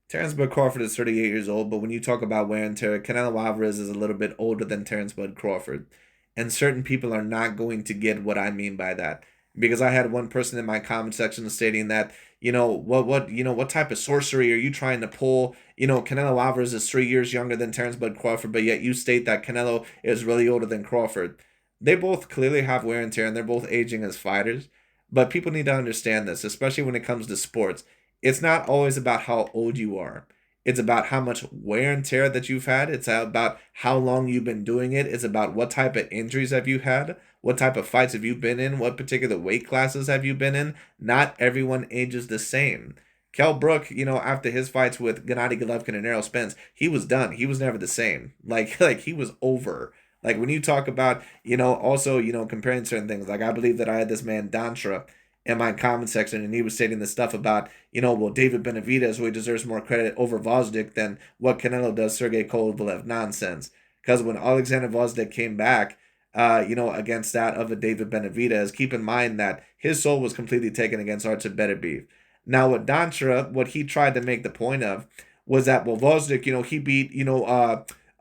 Terrence Bud Crawford is 38 years old, but when you talk about wear and tear, Canelo Alvarez is a little bit older than Terrence Bud Crawford. And certain people are not going to get what I mean by that. Because I had one person in my comment section stating that, what type of sorcery are you trying to pull? Canelo Alvarez is 3 years younger than Terrence Bud Crawford, but yet you state that Canelo is really older than Crawford. They both clearly have wear and tear, and they're both aging as fighters. But people need to understand this, especially when it comes to sports. It's not always about how old you are. It's about how much wear and tear that you've had. It's about how long you've been doing it. It's about what type of injuries have you had. What type of fights have you been in? What particular weight classes have you been in? Not everyone ages the same. Kell Brook, after his fights with Gennady Golovkin and Errol Spence, he was done. He was never the same. Like he was over. Like when you talk about, also, comparing certain things, like I believe that I had this man Dantra in my comment section, and he was stating this stuff about, David Benavidez, who deserves more credit over Vosdik than what Canelo does Sergey Kovalev. Nonsense. Because when Alexander Vosdik came back, against that of a David Benavidez, keep in mind that his soul was completely taken against Artur Beterbiev. Now with Dantra, what he tried to make the point of was that, well, Vosdick, he beat,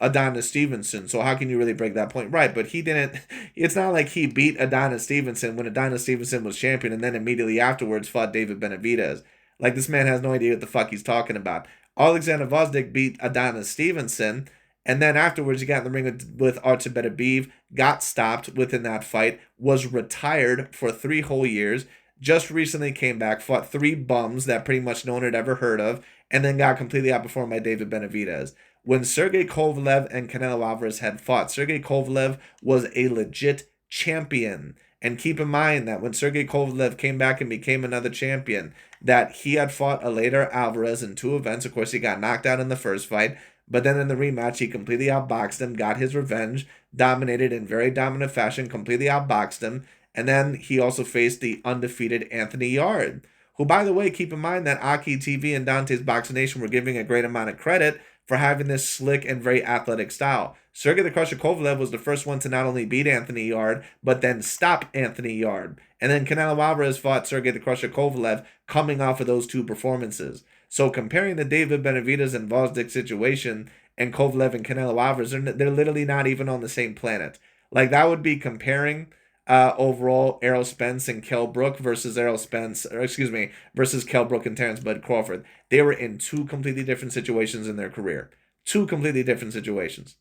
Adonis Stevenson. So how can you really break that point? Right, but he didn't. It's not like he beat Adonis Stevenson when Adonis Stevenson was champion and then immediately afterwards fought David Benavidez. Like, this man has no idea what the fuck he's talking about. Alexander Vosdick beat Adonis Stevenson, and then afterwards he got in the ring with Artur Beterbiev, got stopped within that fight, was retired for 3 whole years, just recently came back, fought 3 bums that pretty much no one had ever heard of, and then got completely outperformed by David Benavidez. When Sergey Kovalev and Canelo Alvarez had fought, Sergey Kovalev was a legit champion. And keep in mind that when Sergey Kovalev came back and became another champion, that he had fought Eleider Alvarez in 2 events. Of course, he got knocked out in the first fight, but then in the rematch, he completely outboxed him, got his revenge, dominated in very dominant fashion, completely outboxed him, and then he also faced the undefeated Anthony Yard, who, by the way, keep in mind that AKHi TV and Dante's Boxing Nation were giving a great amount of credit for having this slick and very athletic style. Sergey the Crusher Kovalev was the first one to not only beat Anthony Yard, but then stop Anthony Yard. And then Canelo Alvarez fought Sergey the Crusher Kovalev coming off of those 2 performances. So comparing the David Benavidez and Vosdick situation and Kovalev and Canelo Alvarez, they're literally not even on the same planet. Like, that would be comparing overall Errol Spence and Kell Brook versus versus Kell Brook and Terrence Bud Crawford. They were in 2 completely different situations in their career. 2 completely different situations.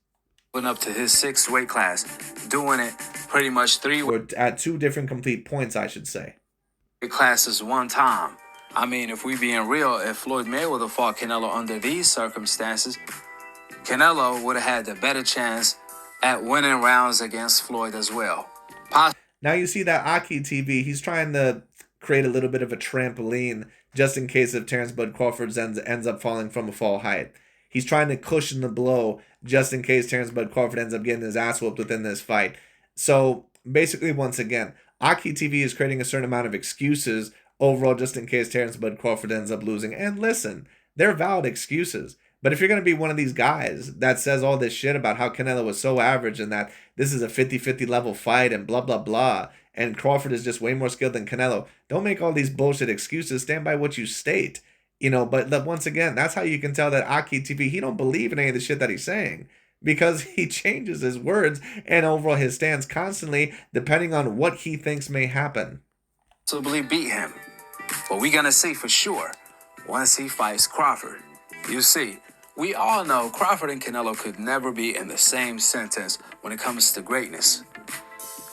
Went up to his 6th weight class, doing it pretty much 3 Or at 2 different complete points, I should say. weight classes one time. I mean, if we being real, if Floyd Mayweather fought Canelo under these circumstances, Canelo would have had the better chance at winning rounds against Floyd as well. Now you see that AKHi TV, he's trying to create a little bit of a trampoline just in case if Terrence Bud Crawford ends up falling from a fall height. He's trying to cushion the blow just in case Terrence Bud Crawford ends up getting his ass whooped within this fight. So basically, once again, AKHi TV is creating a certain amount of excuses overall just in case Terrence Bud Crawford ends up losing. And listen, they're valid excuses. But if you're going to be one of these guys that says all this shit about how Canelo was so average and that this is a 50-50 level fight and blah, blah, blah, and Crawford is just way more skilled than Canelo, don't make all these bullshit excuses. Stand by what you state. But once again, that's how you can tell that AKHi TV, he don't believe in any of the shit that he's saying because he changes his words and overall his stance constantly depending on what he thinks may happen. Possibly beat him. But we're going to see for sure once he fights Crawford. You see, we all know Crawford and Canelo could never be in the same sentence when it comes to greatness.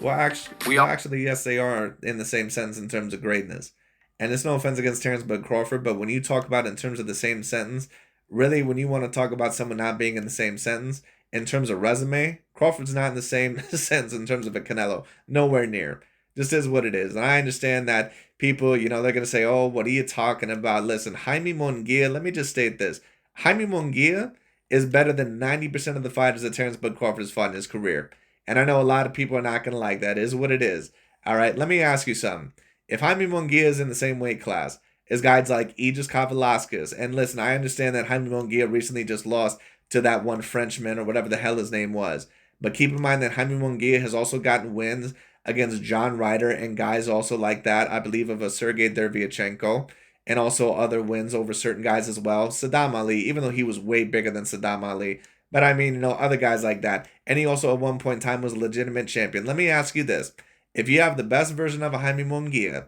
Well, actually, yes, they are in the same sentence in terms of greatness. And it's no offense against Terrence Bud Crawford, but when you talk about it in terms of the same sentence, really, when you want to talk about someone not being in the same sentence, in terms of resume, Crawford's not in the same sentence in terms of a Canelo. Nowhere near. Just is what it is. And I understand that people, they're going to say, oh, what are you talking about? Listen, Jaime Munguia, let me just state this. Jaime Munguia is better than 90% of the fighters that Terrence Bud Crawford has fought in his career. And I know a lot of people are not going to like that. It is what it is. All right, let me ask you something. If Jaime Munguia is in the same weight class as guys like Aegis Kavalaskas, and listen, I understand that Jaime Munguia recently just lost to that one Frenchman or whatever the hell his name was. But keep in mind that Jaime Munguia has also gotten wins against John Ryder and guys also like that. I believe of a Sergey Dervyachenko. And also other wins over certain guys as well. Saddam Ali, even though he was way bigger than Saddam Ali. But I mean, other guys like that. And he also at one point in time was a legitimate champion. Let me ask you this. If you have the best version of a Jaime Munguia,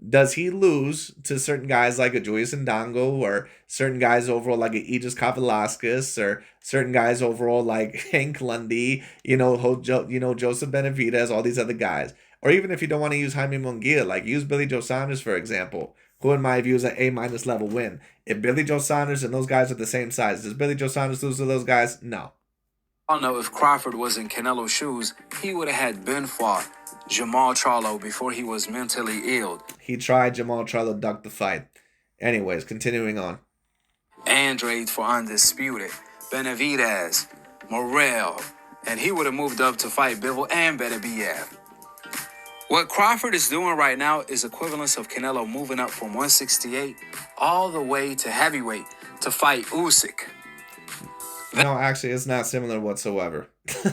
does he lose to certain guys like a Julius Ndongo or certain guys overall like a Aegis Kavalaskas or certain guys overall like Hank Lundy, Joseph Benavidez, all these other guys? Or even if you don't want to use Jaime Munguia, like use Billy Joe Saunders, for example, who in my view is an A- level win. If Billy Joe Saunders and those guys are the same size, does Billy Joe Saunders lose to those guys? No. I don't know if Crawford was in Canelo's shoes, he would have had been fought Jamal Charlo before he was mentally ill. He tried. Jamal Charlo ducked the fight. Anyways, continuing on. Andrade for undisputed, Benavidez, Morrell, and he would have moved up to fight Bivol and Beterbiev. What Crawford is doing right now is equivalence of Canelo moving up from 168 all the way to heavyweight to fight Usyk. No, actually, it's not similar whatsoever.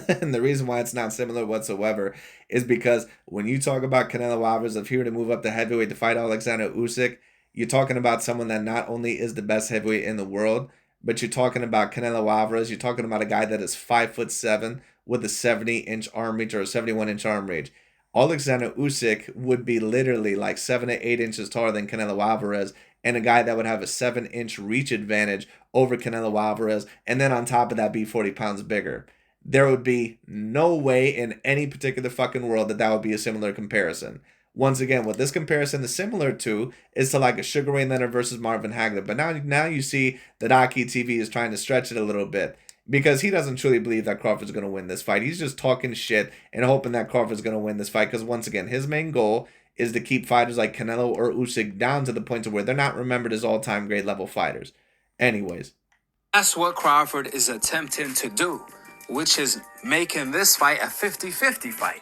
And the reason why it's not similar whatsoever is because when you talk about Canelo Alvarez, if he were to move up to heavyweight to fight Alexander Usyk, You're talking about someone that not only is the best heavyweight in the world, but you're talking about Canelo Alvarez. You're talking about a guy that is 5'7" with a 70-inch arm reach or a 71-inch arm reach. Alexander Usyk would be literally like 7 to 8 inches taller than Canelo Alvarez, and a guy that would have a 7-inch reach advantage over Canelo Alvarez, and then on top of that be 40 pounds bigger. There would be no way in any particular fucking world that would be a similar comparison. Once again, what this comparison is similar to is to like a Sugar Ray Leonard versus Marvin Hagler. But now you see that AKHi TV is trying to stretch it a little bit, because he doesn't truly believe that Crawford's going to win this fight. He's just talking shit and hoping that Crawford's going to win this fight, because once again, his main goal is to keep fighters like Canelo or Usyk down to the point to where they're not remembered as all-time grade level fighters. Anyways. That's what Crawford is attempting to do, which is making this fight a 50-50 fight.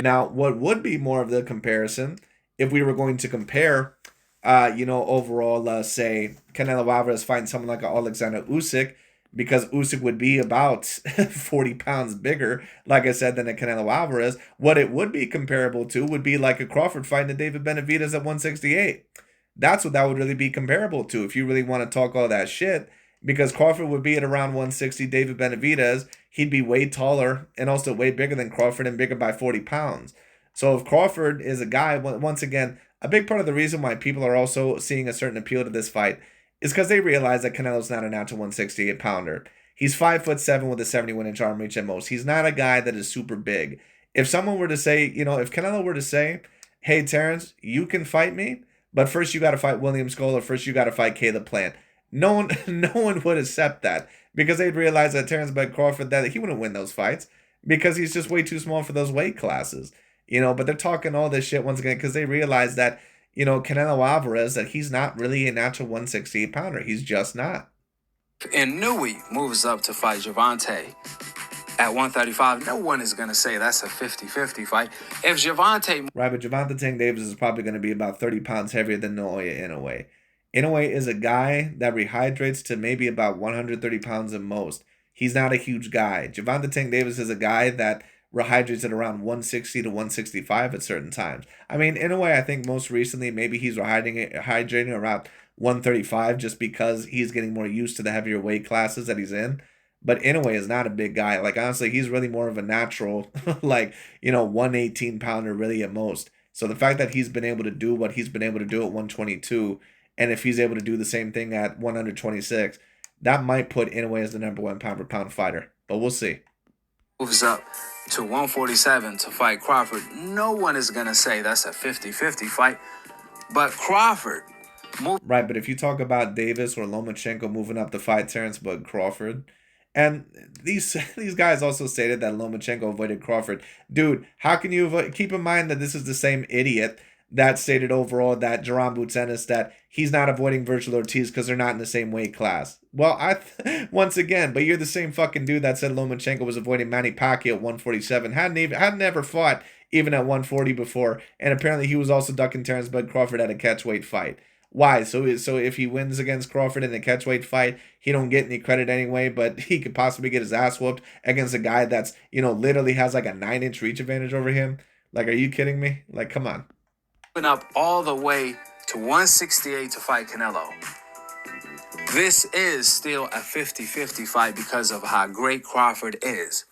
Now, what would be more of the comparison if we were going to compare, overall, say, Canelo Alvarez fighting someone like Alexander Usyk, because Usyk would be about 40 pounds bigger, like I said, than a Canelo Alvarez. What it would be comparable to would be like a Crawford fighting a David Benavidez at 168. That's what that would really be comparable to if you really want to talk all that shit, because Crawford would be at around 160, David Benavidez, he'd be way taller and also way bigger than Crawford and bigger by 40 pounds. So if Crawford is a guy, once again, a big part of the reason why people are also seeing a certain appeal to this fight is because they realize that Canelo's not a natural 168-pounder. He's 5'7" with a 71-inch arm reach at most. He's not a guy that is super big. If someone were to say, if Canelo were to say, hey, Terrence, you can fight me, but first you got to fight William Skull, or first you got to fight Caleb Plant. No one would accept that, because they'd realize that Terrence Bud Crawford, that he wouldn't win those fights because he's just way too small for those weight classes. But they're talking all this shit once again because they realize that, Canelo Alvarez, that he's not really a natural 168-pounder. He's just not. And Nui moves up to fight Gervonta at 135. No one is going to say that's a 50-50 fight. If Gervonta... Right, but Gervonta Tank Davis is probably going to be about 30 pounds heavier than Naoya Inoue. Inoue is a guy that rehydrates to maybe about 130 pounds at most. He's not a huge guy. Gervonta Tank Davis is a guy that rehydrates at around 160 to 165 at certain times. I mean, Inoue, I think most recently, maybe he's hydrating around 135 just because he's getting more used to the heavier weight classes that he's in. But Inoue is not a big guy. Like, honestly, he's really more of a natural, 118-pounder really at most. So the fact that he's been able to do what he's been able to do at 122, and if he's able to do the same thing at 126, that might put Inoue as the number one pound-for-pound fighter. But we'll see. Moves up to 147 to fight Crawford. No one is going to say that's a 50-50 fight. But Crawford... Right, but if you talk about Davis or Lomachenko moving up to fight Terrence Bud Crawford, and these guys also stated that Lomachenko avoided Crawford. Dude, how can you avoid... Keep in mind that this is the same idiot that stated overall that Jaron Butzenis, that he's not avoiding Virgil Ortiz because they're not in the same weight class. Well, once again, but you're the same fucking dude that said Lomachenko was avoiding Manny Pacquiao at 147. Hadn't ever fought even at 140 before, and apparently he was also ducking Terrence Bud Crawford at a catchweight fight. Why? So if he wins against Crawford in a catchweight fight, he don't get any credit anyway, but he could possibly get his ass whooped against a guy that's, literally has like a 9-inch reach advantage over him. Like, are you kidding me? Like, come on. Up all the way to 168 to fight Canelo. This is still a 50-50 fight because of how great Crawford is.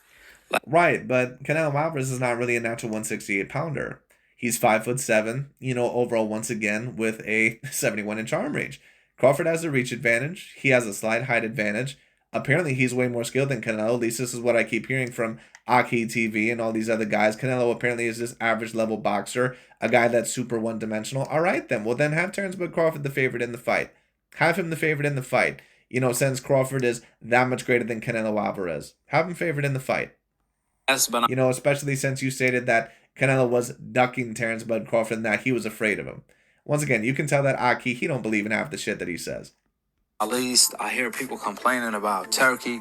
Right, but Canelo Alvarez is not really a natural 168-pounder. He's 5'7", overall once again with a 71-inch arm reach. Crawford has a reach advantage. He has a slight height advantage. Apparently, he's way more skilled than Canelo. At least this is what I keep hearing from AKHi TV and all these other guys. Canelo apparently is this average level boxer, a guy that's super one-dimensional. All right, then. Well, then have Terrence Bud Crawford the favorite in the fight. Have him the favorite in the fight. Since Crawford is that much greater than Canelo Alvarez. Have him favored in the fight. Especially since you stated that Canelo was ducking Terrence Bud Crawford and that he was afraid of him. Once again, you can tell that AKHi, he don't believe in half the shit that he says. At least I hear people complaining about Turkey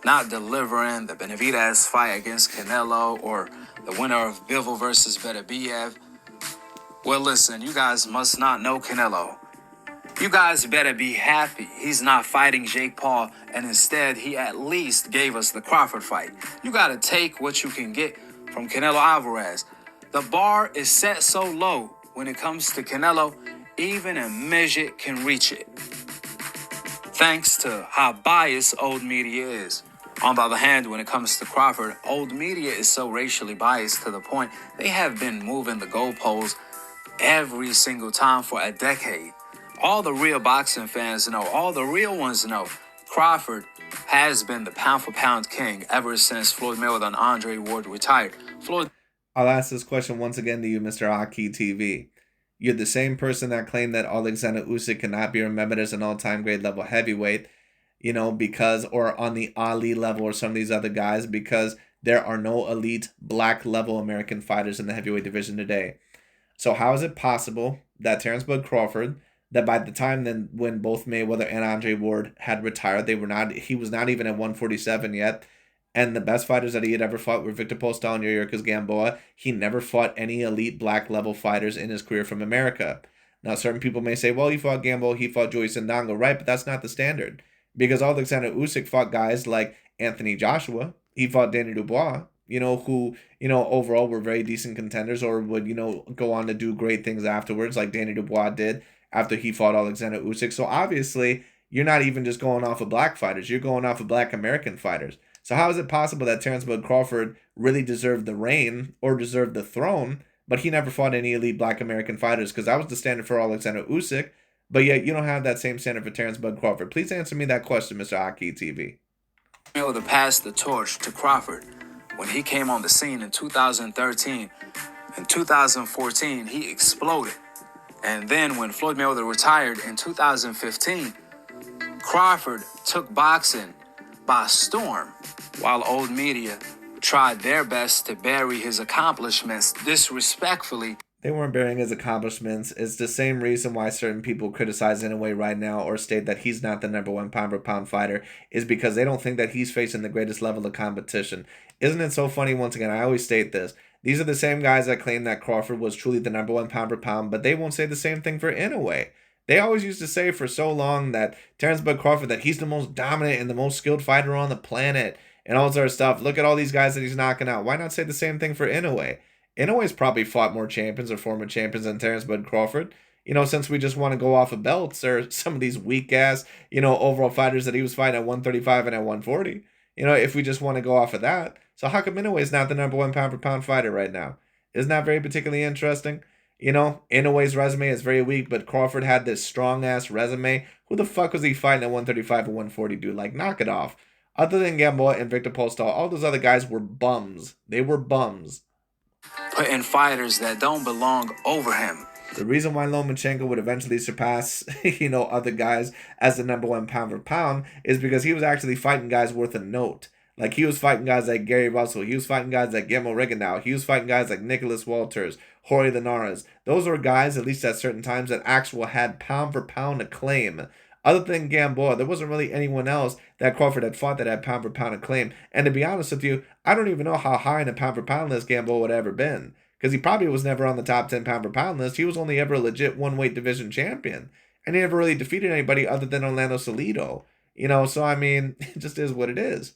not delivering the Benavidez fight against Canelo or the winner of Bivol versus Beterbiev. Well, listen, you guys must not know Canelo. You guys better be happy he's not fighting Jake Paul, and instead he at least gave us the Crawford fight. You got to take what you can get from Canelo Alvarez. The bar is set so low when it comes to Canelo, even a midget can reach it. Thanks to how biased old media is. On the other hand, when it comes to Crawford, old media is so racially biased to the point they have been moving the goalposts every single time for a decade. All the real boxing fans know, all the real ones know, Crawford has been the pound-for-pound king ever since Floyd Mayweather and Andre Ward retired. I'll ask this question once again to you, Mr. AKHi TV. You're the same person that claimed that Alexander Usyk cannot be remembered as an all-time grade level heavyweight, you know, because, or on the Ali level or some of these other guys, because there are no elite black level American fighters in the heavyweight division today. So how is it possible that Terrence Bud Crawford, that by the time then when both Mayweather and Andre Ward had retired, he was not even at 147 yet, and the best fighters that he had ever fought were Victor Postol and Yuriorkis Gamboa. He never fought any elite black level fighters in his career from America. Now, certain people may say, well, he fought Gamboa, he fought Joey Sindongo, right? But that's not the standard. Because Alexander Usyk fought guys like Anthony Joshua. He fought Danny Dubois, who, overall were very decent contenders or would, go on to do great things afterwards, like Danny Dubois did after he fought Alexander Usyk. So obviously, you're not even just going off of black fighters. You're going off of black American fighters. So how is it possible that Terrence Bud Crawford really deserved the reign or deserved the throne, but he never fought any elite black American fighters? Because that was the standard for Alexander Usyk, but yet you don't have that same standard for Terrence Bud Crawford. Please answer me that question, Mr. AKHi TV. Mayweather passed the torch to Crawford when he came on the scene in 2013. In 2014, he exploded. And then when Floyd Mayweather retired in 2015, Crawford took boxing by storm, while old media tried their best to bury his accomplishments disrespectfully. They weren't burying his accomplishments. It's the same reason why certain people criticize Inoue right now or state that he's not the #1 pound-for-pound fighter is because they don't think that he's facing the greatest level of competition. Isn't it so funny? Once again, I always state this. These are the same guys that claim that Crawford was truly the #1 pound-for-pound, but they won't say the same thing for Inoue. They always used to say for so long that Terrence Bud Crawford, that he's the most dominant and the most skilled fighter on the planet and all sort of stuff. Look at all these guys that he's knocking out. Why not say the same thing for Inoue? Inoue's probably fought more champions or former champions than Terrence Bud Crawford. Since we just want to go off of belts or some of these weak-ass, overall fighters that he was fighting at 135 and at 140. If we just want to go off of that. So how come Inoue's not the #1 pound-for-pound fighter right now? Isn't that very particularly interesting? Inoue's resume is very weak, but Crawford had this strong-ass resume. Who the fuck was he fighting at 135 and 140, dude? Like, knock it off. Other than Gamboa and Victor Postol, all those other guys were bums. They were bums. Putting fighters that don't belong over him. The reason why Lomachenko would eventually surpass, other guys as the #1 pound-for-pound is because he was actually fighting guys worth a note. Like, he was fighting guys like Gary Russell. He was fighting guys like Guillermo Rigondeaux. He was fighting guys like Nicholas Walters, Jorge Linares. Those were guys, at least at certain times, that actually had pound-for-pound acclaim. Other than Gamboa, there wasn't really anyone else that Crawford had fought that had pound-for-pound acclaim. And to be honest with you, I don't even know how high in a pound-for-pound list Gamboa would have ever been. Because he probably was never on the top 10 pound-for-pound list. He was only ever a legit one-weight division champion. And he never really defeated anybody other than Orlando Salido. So I mean, it just is what it is.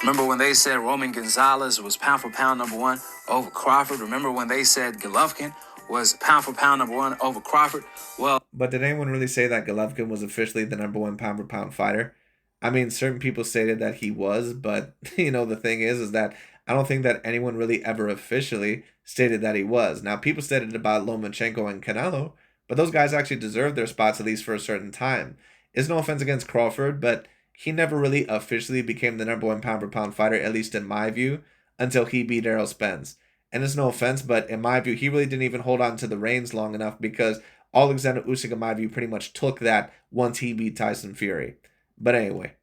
Remember when they said Roman Gonzalez was pound-for-pound #1 over Crawford? Remember when they said Golovkin was pound-for-pound #1 over Crawford? Well, but did anyone really say that Golovkin was officially the #1 pound-for-pound fighter? I mean, certain people stated that he was, but, the thing is that I don't think that anyone really ever officially stated that he was. Now, people stated about Lomachenko and Canelo, but those guys actually deserved their spots at least for a certain time. It's no offense against Crawford, but he never really officially became the #1 pound-for-pound fighter, at least in my view, until he beat Errol Spence. And it's no offense, but in my view, he really didn't even hold on to the reins long enough because Alexander Usyk, in my view, pretty much took that once he beat Tyson Fury. But anyway.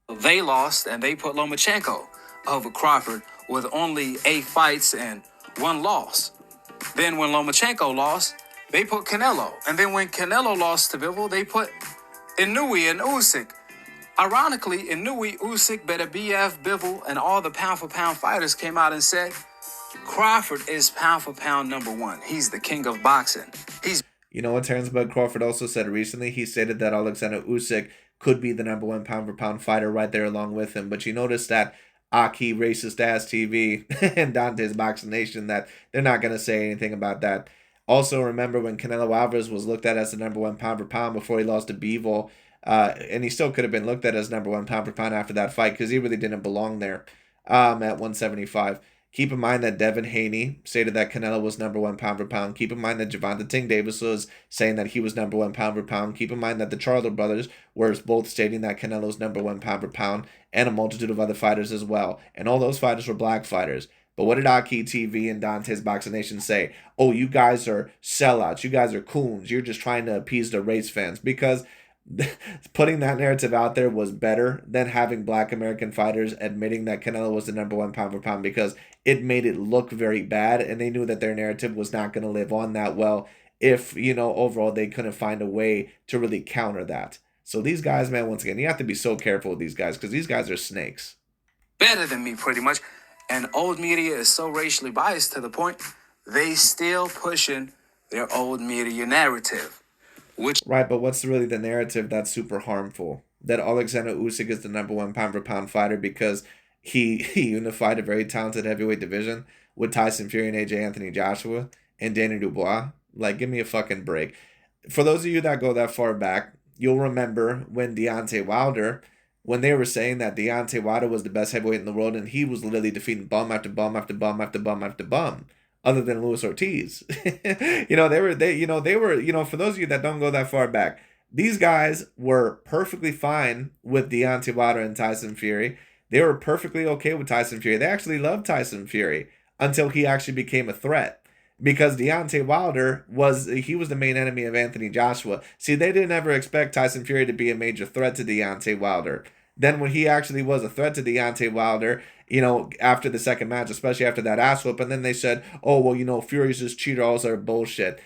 They lost, and they put Lomachenko over Crawford with only 8 fights and 1 loss. Then when Lomachenko lost, they put Canelo. And then when Canelo lost to Bivol, they put Inoue and Usyk. Ironically, Inoue, Usyk, Better BF, Bivol, and all the pound-for-pound fighters came out and said, Crawford is pound-for-pound #1. He's the king of boxing. You know what Terrence Bud Crawford also said recently? He stated that Alexander Usyk could be the #1 pound-for-pound fighter right there along with him. But you notice that AKHi Racist Ass TV and Dante's Boxing Nation, that they're not going to say anything about that. Also, remember when Canelo Alvarez was looked at as the #1 pound for pound before he lost to Bivol, and he still could have been looked at as #1 pound for pound after that fight because he really didn't belong there at 175. Keep in mind that Devin Haney stated that Canelo was #1 pound for pound. Keep in mind that Gervonta Tank Davis was saying that he was #1 pound for pound. Keep in mind that the Charlo brothers were both stating that Canelo's #1 pound for pound, and a multitude of other fighters as well. And all those fighters were black fighters. But what did AKHi TV and Dante's Boxing Nation say? Oh, you guys are sellouts. You guys are coons. You're just trying to appease the race fans. Because putting that narrative out there was better than having black American fighters admitting that Canelo was the #1 pound for pound, because it made it look very bad, and they knew that their narrative was not going to live on that well if, overall they couldn't find a way to really counter that. So these guys, man, once again, you have to be so careful with these guys because these guys are snakes. Better than me, pretty much. And old media is so racially biased to the point they still pushing their old media narrative. Right, but what's really the narrative that's super harmful? That Alexander Usyk is the #1 pound for pound fighter because he unified a very talented heavyweight division with Tyson Fury and AJ Anthony Joshua and Danny Dubois. Like, give me a fucking break. For those of you that go that far back, you'll remember when Deontay Wilder, when they were saying that Deontay Wilder was the best heavyweight in the world, and he was literally defeating bum after bum after bum after bum after bum, other than Luis Ortiz. They were, for those of you that don't go that far back, these guys were perfectly fine with Deontay Wilder and Tyson Fury. They were perfectly okay with Tyson Fury. They actually loved Tyson Fury until he actually became a threat. Because Deontay Wilder was the main enemy of Anthony Joshua. See, they didn't ever expect Tyson Fury to be a major threat to Deontay Wilder. Then when he actually was a threat to Deontay Wilder, after the second match, especially after that ass whoop, and then they said, oh, well, Fury's just cheater, all are bullshit.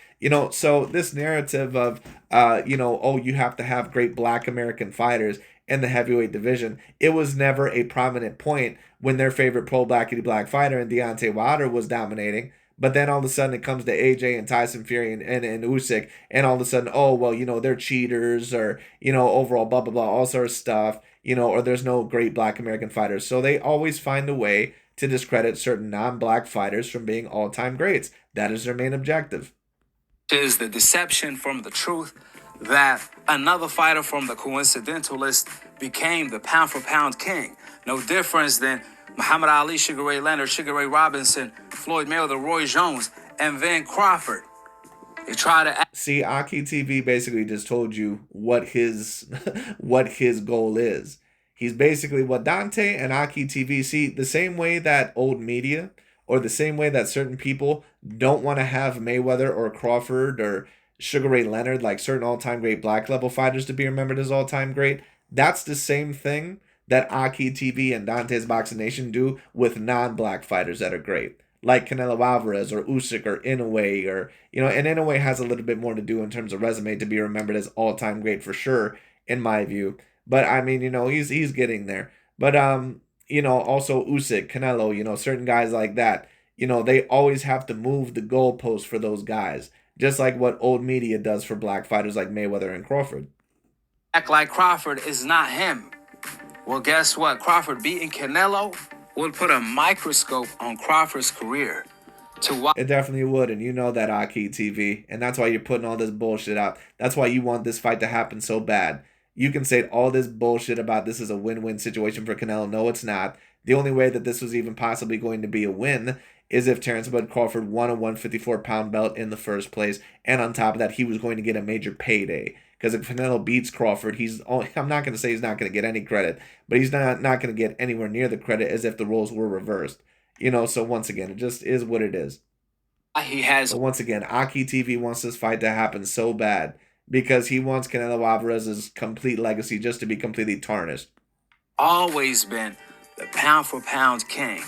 So this narrative of, oh, you have to have great black American fighters in the heavyweight division, it was never a prominent point when their favorite pro-blackity black fighter and Deontay Wilder was dominating. But then all of a sudden it comes to AJ and Tyson Fury and Usyk, and all of a sudden, oh, well, they're cheaters, or, overall, blah, blah, blah, all sort of stuff, or there's no great black American fighters. So they always find a way to discredit certain non-black fighters from being all-time greats. That is their main objective. Is the deception from the truth that another fighter from the coincidentalist became the pound-for-pound king. No difference than Muhammad Ali, Sugar Ray Leonard, Sugar Ray Robinson, Floyd Mayweather, Roy Jones, and then Crawford. They try to see, AKHi TV basically just told you what his goal is. He's basically what Dante and AKHi TV see, the same way that old media, or the same way that certain people don't want to have Mayweather or Crawford or Sugar Ray Leonard, like certain all-time great black level fighters, to be remembered as all-time great. That's the same thing that AKHi TV and Dante's Boxing Nation do with non-black fighters that are great, like Canelo Alvarez or Usyk or Inoue, or and Inoue has a little bit more to do in terms of resume to be remembered as all-time great for sure, in my view. But I mean, he's getting there. But also Usyk, Canelo, certain guys like that, they always have to move the goalpost for those guys, just like what old media does for black fighters like Mayweather and Crawford. Act like Crawford is not him. Well, guess what? Crawford beating Canelo would put a microscope on Crawford's career. It definitely would, and you know that, AKHi TV, and that's why you're putting all this bullshit out. That's why you want this fight to happen so bad. You can say all this bullshit about this is a win-win situation for Canelo. No, it's not. The only way that this was even possibly going to be a win is if Terrence Bud Crawford won a 154-pound belt in the first place, and on top of that, he was going to get a major payday. Because if Canelo beats Crawford, I'm not going to say he's not going to get any credit, but he's not going to get anywhere near the credit as if the roles were reversed. So once again, it just is what it is. But once again, AKHi TV wants this fight to happen so bad because he wants Canelo Alvarez's complete legacy just to be completely tarnished. Always been the pound-for-pound king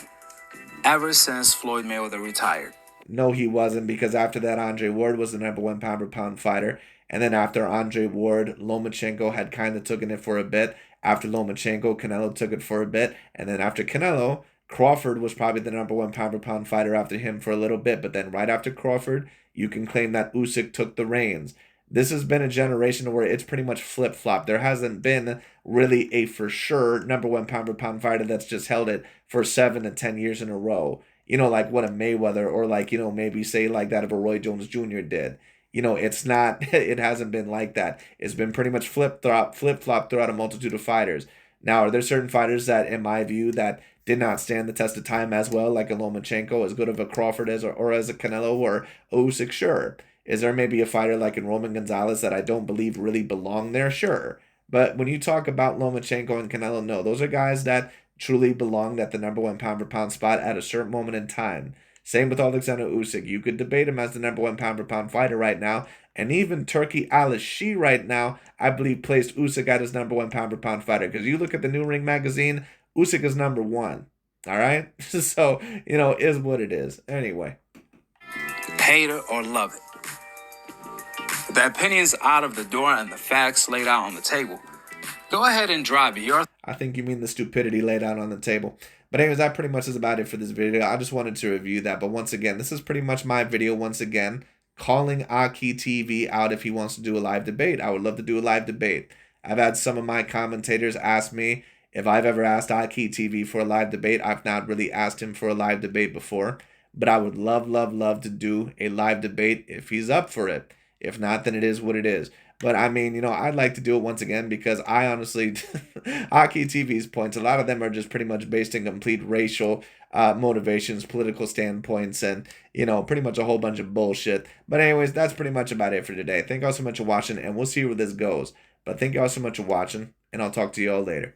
ever since Floyd Mayweather retired. No, he wasn't, because after that, Andre Ward was the #1 pound-for-pound fighter. And then after Andre Ward, Lomachenko had kind of taken it for a bit. After Lomachenko, Canelo took it for a bit. And then after Canelo, Crawford was probably the #1 pound-for-pound fighter after him for a little bit. But then right after Crawford, you can claim that Usyk took the reins. This has been a generation where it's pretty much flip-flopped. There hasn't been really a for sure #1 pound-for-pound fighter that's just held it for 7 to 10 years in a row. like what a Mayweather or like, maybe say like that of a Roy Jones Jr. did. It's not, it hasn't been like that. It's been pretty much flip-flop throughout a multitude of fighters. Now, are there certain fighters that, in my view, that did not stand the test of time as well, like a Lomachenko, as good of a Crawford as or as a Canelo or Usyk? Sure. Is there maybe a fighter like in Roman Gonzalez that I don't believe really belong there? Sure. But when you talk about Lomachenko and Canelo, no, those are guys that truly belonged at the number one pound for pound spot at a certain moment in time. Same with Alexander Usyk. You could debate him as the number one pound for pound fighter right now. And even Turkey Al-Shi right now, I believe, placed Usyk at his number one pound for pound fighter. Because you look at the New Ring magazine, Usyk is number one. All right? So, is what it is. Anyway. Hate it or love it. The opinions out of the door and the facts laid out on the table. Go ahead and drive your... I think you mean the stupidity laid out on the table. But anyways, that pretty much is about it for this video. I just wanted to review that. But once again, this is pretty much my video once again, calling AKHi TV out if he wants to do a live debate. I would love to do a live debate. I've had some of my commentators ask me if I've ever asked AKHi TV for a live debate. I've not really asked him for a live debate before. But I would love, love, love to do a live debate if he's up for it. If not, then it is what it is. But I mean, I'd like to do it once again because I honestly, AKHi TV's points, a lot of them are just pretty much based in complete racial motivations, political standpoints, and, pretty much a whole bunch of bullshit. But anyways, that's pretty much about it for today. Thank you all so much for watching, and we'll see where this goes. But thank you all so much for watching, and I'll talk to you all later.